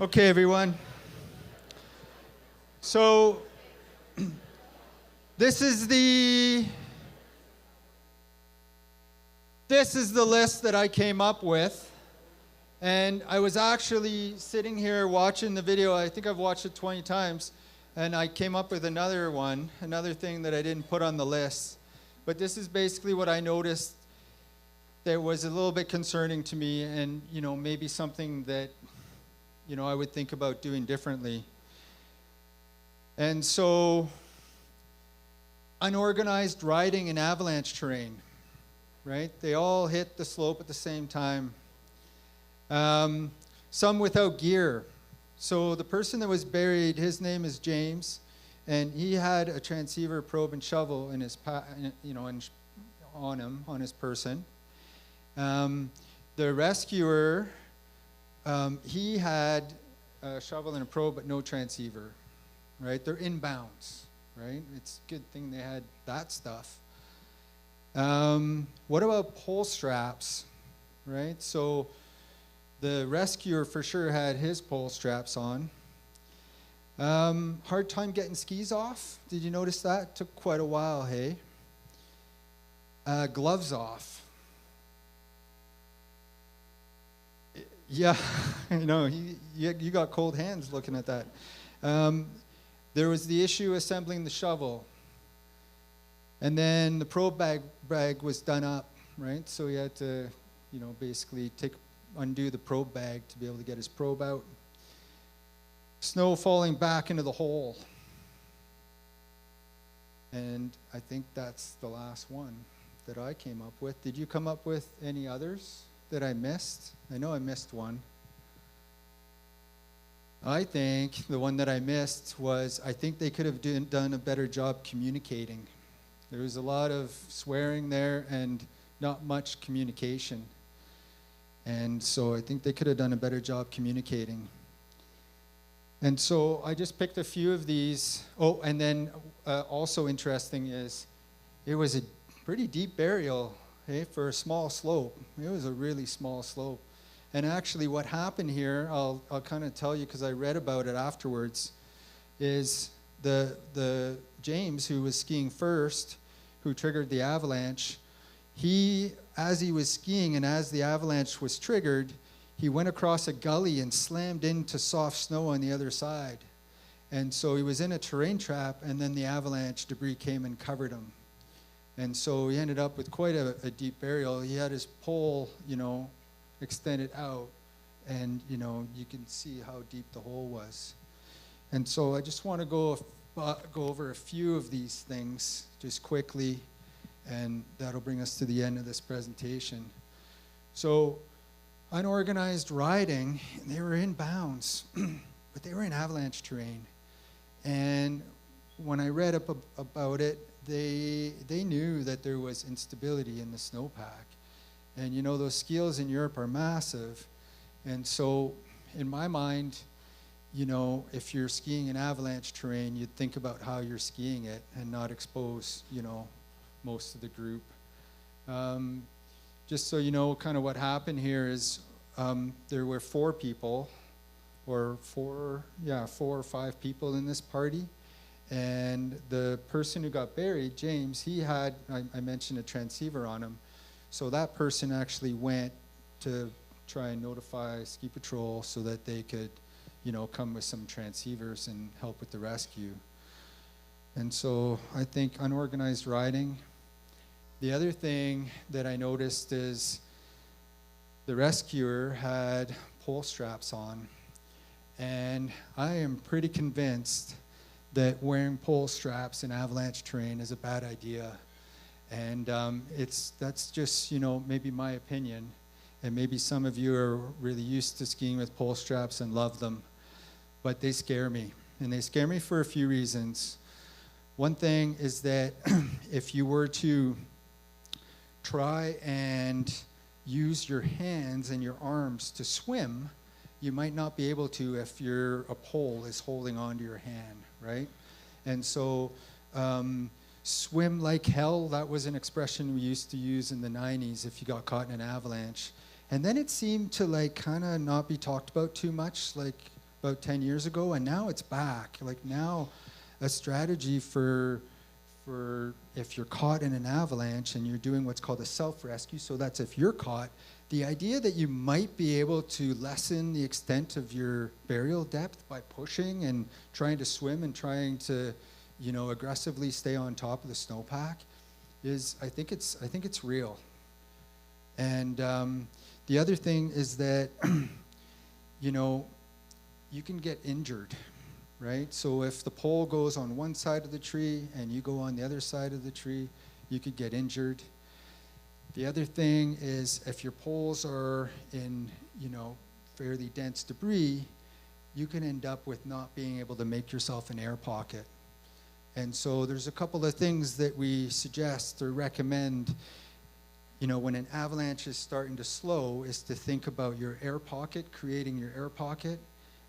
Okay, everyone. So this is the list that I came up with. And I was actually sitting here watching the video. I think I've watched it 20 times. And I came up with another thing that I didn't put on the list. But this is basically what I noticed that was a little bit concerning to me, and maybe something that I would think about doing differently. And so, unorganized riding in avalanche terrain, right? They all hit the slope at the same time. Some without gear. So the person that was buried, his name is James, and he had a transceiver, probe, and shovel in his, on his person. The rescuer, he had a shovel and a probe, but no transceiver, right? They're inbounds, right? It's a good thing they had that stuff. What about pole straps, right? So the rescuer for sure had his pole straps on. Hard time getting skis off. Did you notice that? Took quite a while, hey? Gloves off. Yeah, you got cold hands looking at that. There was the issue assembling the shovel. And then the probe bag was done up, right? So he had to, basically undo the probe bag to be able to get his probe out. Snow falling back into the hole. And I think that's the last one that I came up with. Did you come up with any others that I missed? I know I missed one. I think the one that I missed was, I think they could have done a better job communicating. There was a lot of swearing there and not much communication. And so I think they could have done a better job communicating. And so I just picked a few of these. Oh, and then also interesting is it was a pretty deep burial, hey, for a small slope. It was a really small slope. And actually what happened here, I'll kind of tell you because I read about it afterwards, is the James, who was skiing first, who triggered the avalanche, as he was skiing and as the avalanche was triggered, he went across a gully and slammed into soft snow on the other side. And so he was in a terrain trap, and then the avalanche debris came and covered him. And so he ended up with quite a deep burial. He had his pole, extended out, and, you can see how deep the hole was. And so I just want to go over a few of these things just quickly, and that'll bring us to the end of this presentation. So unorganized riding, they were in bounds, but they were in avalanche terrain. And when I read up about it, they knew that there was instability in the snowpack. And those skills in Europe are massive. And so in my mind, if you're skiing in avalanche terrain, you'd think about how you're skiing it and not expose, most of the group. Just so you know kind of what happened here is there were 4 people, or 4 or 5 people in this party. And the person who got buried, James, he had, I mentioned, a transceiver on him. So that person actually went to try and notify ski patrol so that they could, come with some transceivers and help with the rescue. And so I think unorganized riding. The other thing that I noticed is the rescuer had pole straps on. And I am pretty convinced that wearing pole straps in avalanche terrain is a bad idea. And that's just, maybe my opinion. And maybe some of you are really used to skiing with pole straps and love them. But they scare me. And they scare me for a few reasons. One thing is that if you were to try and use your hands and your arms to swim, you might not be able to if a pole is holding onto your hand, right? And so swim like hell, that was an expression we used to use in the 90s if you got caught in an avalanche. And then it seemed to kind of not be talked about too much. about 10 years ago, and now it's back. Like now, a strategy for if you're caught in an avalanche and you're doing what's called a self-rescue, so that's if you're caught, the idea that you might be able to lessen the extent of your burial depth by pushing and trying to swim and trying to, you know, aggressively stay on top of the snowpack is, I think it's real. And the other thing is that, you know, you can get injured, right? So if the pole goes on one side of the tree and you go on the other side of the tree, you could get injured. The other thing is if your poles are in, you know, fairly dense debris, you can end up with not being able to make yourself an air pocket. And so there's a couple of things that we suggest or recommend, you know, when an avalanche is starting to slow, is to think about your air pocket, creating your air pocket.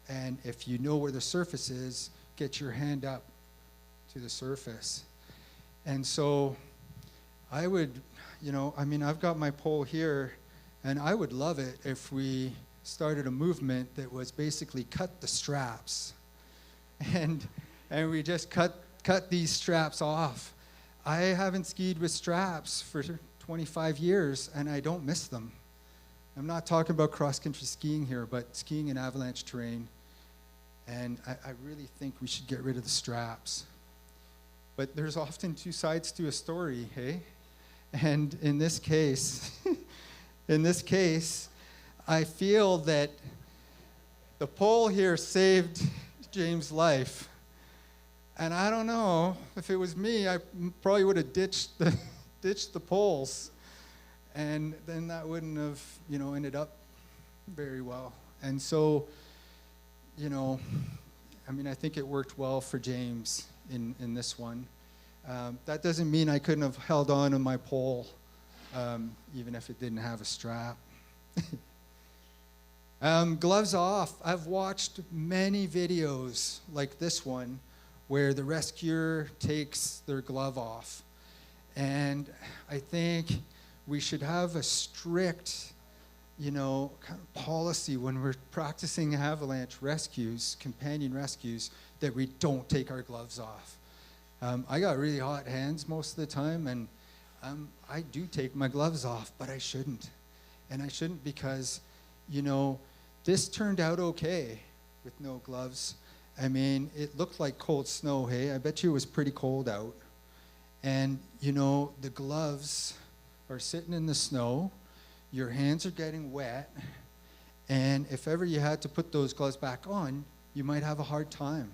And if you know where the surface is, get your hand up to the surface. And so I would, you know, I mean, I've got my pole here, and I would love it if we started a movement that was basically cut the straps. And we just cut these straps off. I haven't skied with straps for 25 years, and I don't miss them. I'm not talking about cross-country skiing here, but skiing in avalanche terrain. And I really think we should get rid of the straps. But there's often two sides to a story, hey? And in this case, I feel that the pole here saved James' life. And I don't know, if it was me, I probably would have ditched the poles. And then that wouldn't have, you know, ended up very well. And so, you know, I mean, I think it worked well for James in this one. That doesn't mean I couldn't have held on to my pole, even if it didn't have a strap. Gloves off. I've watched many videos like this one where the rescuer takes their glove off. And I think we should have a strict, you know, kind of policy when we're practicing avalanche rescues, companion rescues, that we don't take our gloves off. I got really hot hands most of the time, and I do take my gloves off, but I shouldn't. And I shouldn't because, you know, this turned out okay with no gloves. I mean, it looked like cold snow, hey? I bet you it was pretty cold out. And, you know, the gloves are sitting in the snow, your hands are getting wet, and if ever you had to put those gloves back on, you might have a hard time.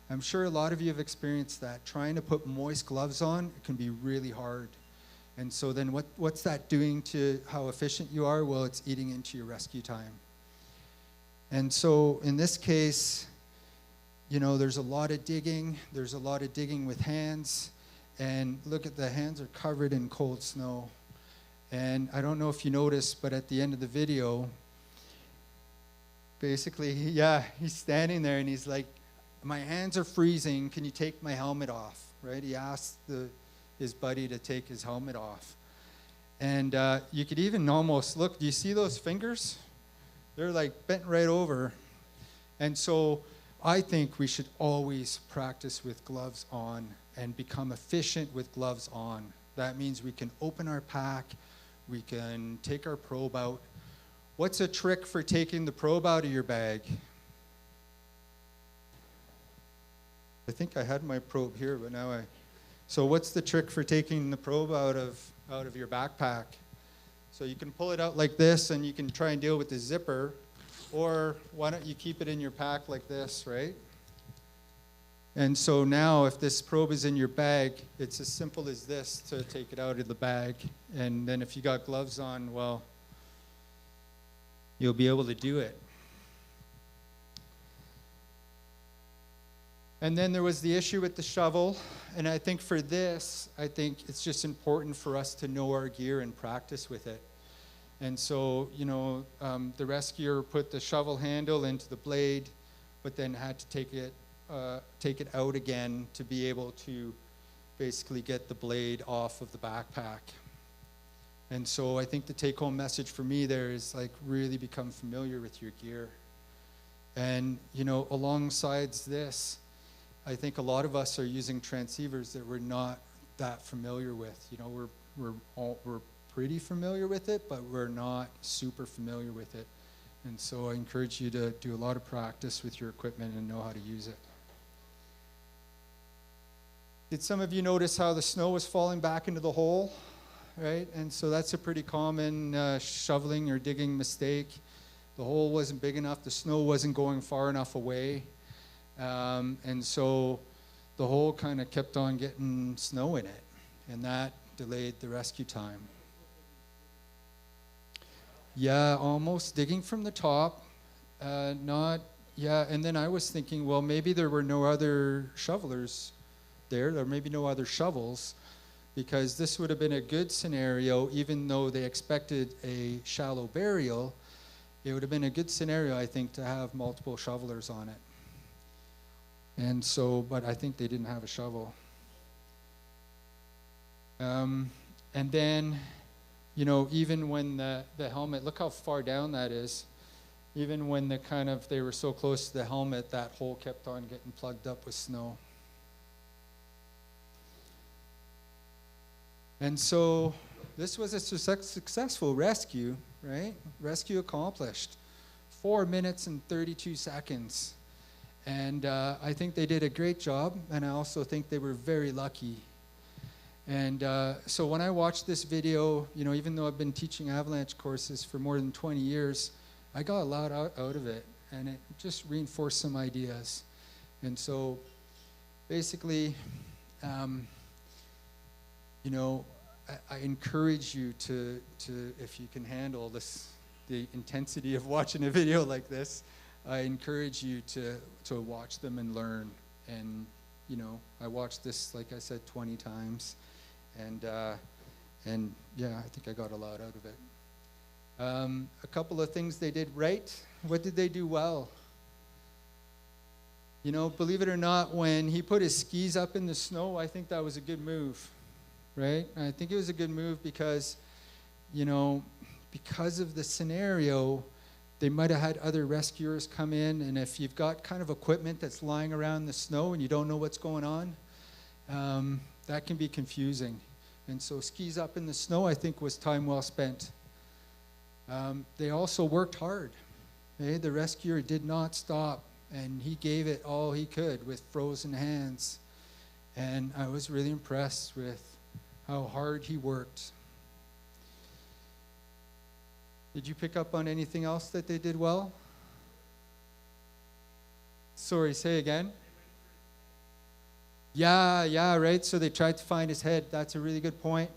I'm sure a lot of you have experienced that. Trying to put moist gloves on, it can be really hard. And so then what's that doing to how efficient you are? Well, it's eating into your rescue time. And so in this case, you know, there's a lot of digging. There's a lot of digging with hands. And look at the hands are covered in cold snow. And I don't know if you noticed, but at the end of the video, basically, he's standing there and he's like, my hands are freezing, can you take my helmet off, right? He asked his buddy to take his helmet off. And you could even almost look, do you see those fingers? They're like bent right over. And so I think we should always practice with gloves on and become efficient with gloves on. That means we can open our pack, we can take our probe out. What's a trick for taking the probe out of your bag? I think I had my probe here, but now so what's the trick for taking the probe out of your backpack? So you can pull it out like this and you can try and deal with the zipper, or why don't you keep it in your pack like this, right? And so now if this probe is in your bag, it's as simple as this to take it out of the bag. And then if you got gloves on, well, you'll be able to do it. And then there was the issue with the shovel. And I think for this, I think it's just important for us to know our gear and practice with it. And so, you know, the rescuer put the shovel handle into the blade, but then had to take it out again to be able to basically get the blade off of the backpack. And so I think the take-home message for me there is like really become familiar with your gear. And, you know, alongside this, I think a lot of us are using transceivers that we're not that familiar with. You know, we're pretty familiar with it, but we're not super familiar with it. And so I encourage you to do a lot of practice with your equipment and know how to use it. Did some of you notice how the snow was falling back into the hole, right? And so that's a pretty common shoveling or digging mistake. The hole wasn't big enough, the snow wasn't going far enough away. And so the hole kind of kept on getting snow in it, and that delayed the rescue time. Yeah, almost digging from the top, and then I was thinking, well, maybe there were no other shovelers there, or maybe no other shovels, because this would have been a good scenario, even though they expected a shallow burial, it would have been a good scenario, I think, to have multiple shovelers on it. And so, but I think they didn't have a shovel. And then, you know, even when the helmet, look how far down that is. Even when they were so close to the helmet, that hole kept on getting plugged up with snow. And so this was a successful rescue, right? Rescue accomplished. 4 minutes and 32 seconds. And I think they did a great job, and I also think they were very lucky. And so when I watched this video, you know, even though I've been teaching avalanche courses for more than 20 years, I got a lot out of it, and it just reinforced some ideas. And so basically, you know, I encourage you to, if you can handle the intensity of watching a video like this, I encourage you to watch them and learn. And, you know, I watched this, like I said, 20 times. And yeah, I think I got a lot out of it. A couple of things they did right. What did they do well? You know, believe it or not, when he put his skis up in the snow, I think that was a good move, right? I think it was a good move because, you know, because of the scenario, they might have had other rescuers come in, and if you've got kind of equipment that's lying around the snow and you don't know what's going on, that can be confusing. And so skis up in the snow, I think, was time well spent. They also worked hard. Okay? The rescuer did not stop, and he gave it all he could with frozen hands. And I was really impressed with how hard he worked. Did you pick up on anything else that they did well? Sorry, say again. Yeah, right. So they tried to find his head. That's a really good point.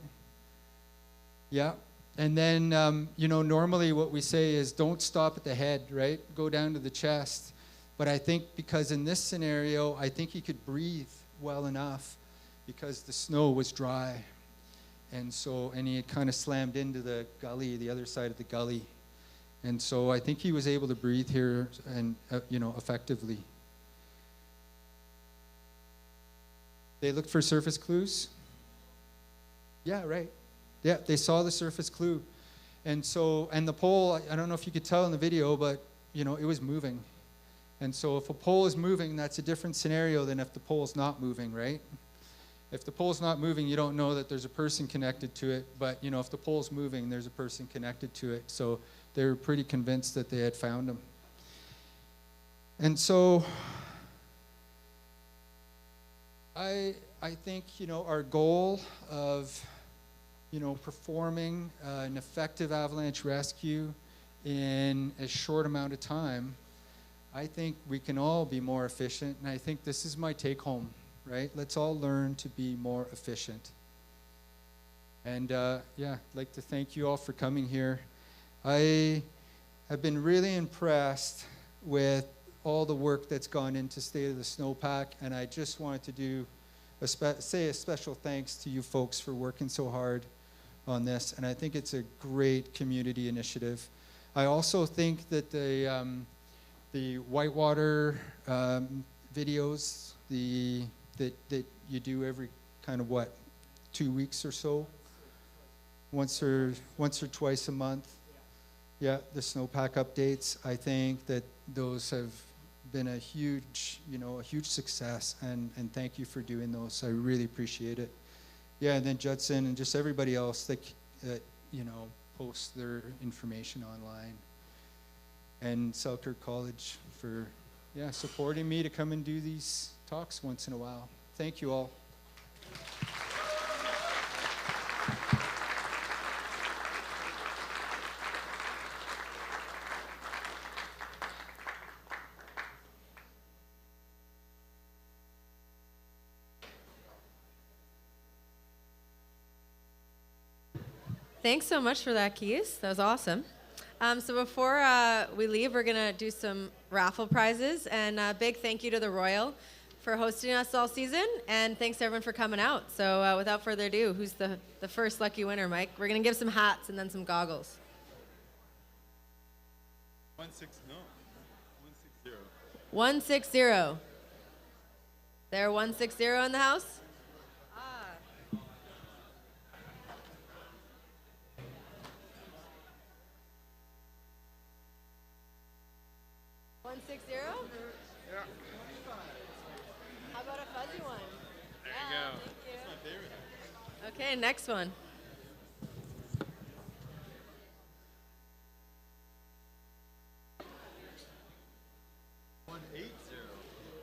Yeah. And then, you know, normally what we say is don't stop at the head, right? Go down to the chest. But I think because in this scenario, I think he could breathe well enough because the snow was dry. And so, and he had kind of slammed into the gully, the other side of the gully. And so I think he was able to breathe here and, you know, effectively. They looked for surface clues. Yeah, right. Yeah, they saw the surface clue. And so, and the pole, I don't know if you could tell in the video, but, you know, it was moving. And so if a pole is moving, that's a different scenario than if the pole's not moving, right? If the pole's not moving, you don't know that there's a person connected to it. But, you know, if the pole's moving, there's a person connected to it. So they were pretty convinced that they had found him. And so I think, you know, our goal of, you know, performing an effective avalanche rescue in a short amount of time, I think we can all be more efficient. And I think this is my take home. Right? Let's all learn to be more efficient. And yeah, I'd like to thank you all for coming here. I have been really impressed with all the work that's gone into State of the Snowpack, and I just wanted to do say a special thanks to you folks for working so hard on this, and I think it's a great community initiative. I also think that the Whitewater videos, that you do every kind of 2 weeks or so, once or twice a month. Yeah, the snowpack updates. I think that those have been a huge success, and thank you for doing those. I really appreciate it. Yeah, and then Judson and just everybody else that posts their information online. And Selkirk College for supporting me to come and do these talks once in a while. Thank you all. Thanks so much for that, Keyes. That was awesome. So before we leave, we're going to do some raffle prizes. And a big thank you to the Royal for hosting us all season. And thanks to everyone for coming out. So without further ado, who's the first lucky winner, Mike? We're going to give some hats and then some goggles. 160. 160. There 160 in the house? 160? Yeah. How about a fuzzy one? There you go. Thank you. That's my favorite. Okay, next one.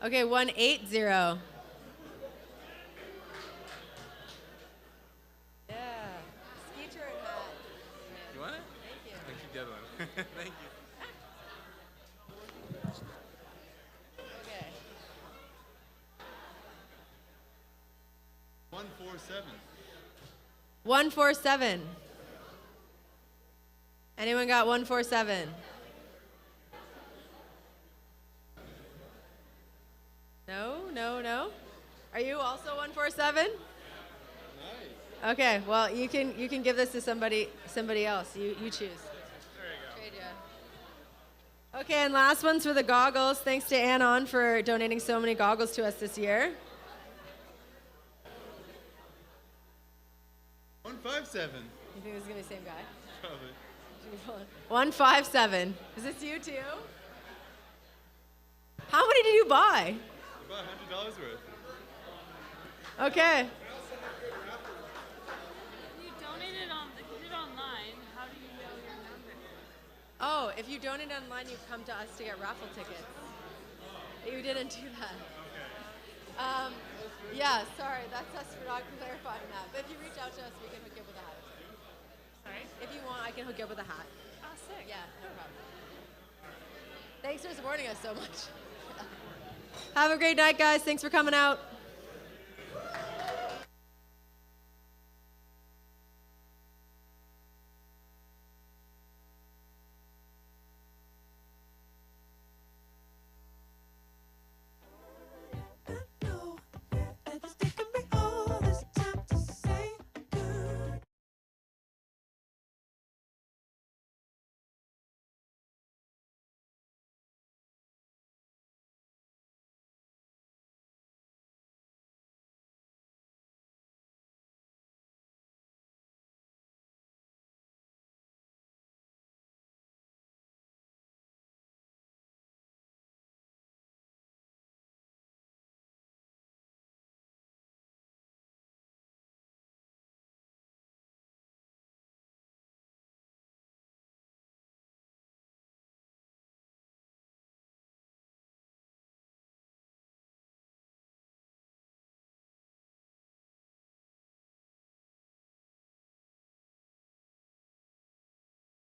Okay, 180. Yeah. Ski turret hat. You want it? Thank you. Thank you, the other one. Thank you. Okay. 147. 147. Anyone got 147? No. Are you also 147? Nice. Okay, well you can give this to somebody else. You choose. There you go. Trade ya. Okay, and last one's for the goggles. Thanks to Anon for donating so many goggles to us this year. 157. You think this is gonna be the same guy? Probably. 157. Is this you too? How many did you buy? About $100 worth. Okay. You donated online. How do you know your number? Oh, if you donate online, you come to us to get raffle tickets. You didn't do that. Yeah, sorry, that's us for not clarifying that. But if you reach out to us, we can hook you up with a hat. Sorry? If you want, I can hook you up with a hat. Oh, sick. Yeah, no problem. Thanks for supporting us so much. Have a great night, guys. Thanks for coming out.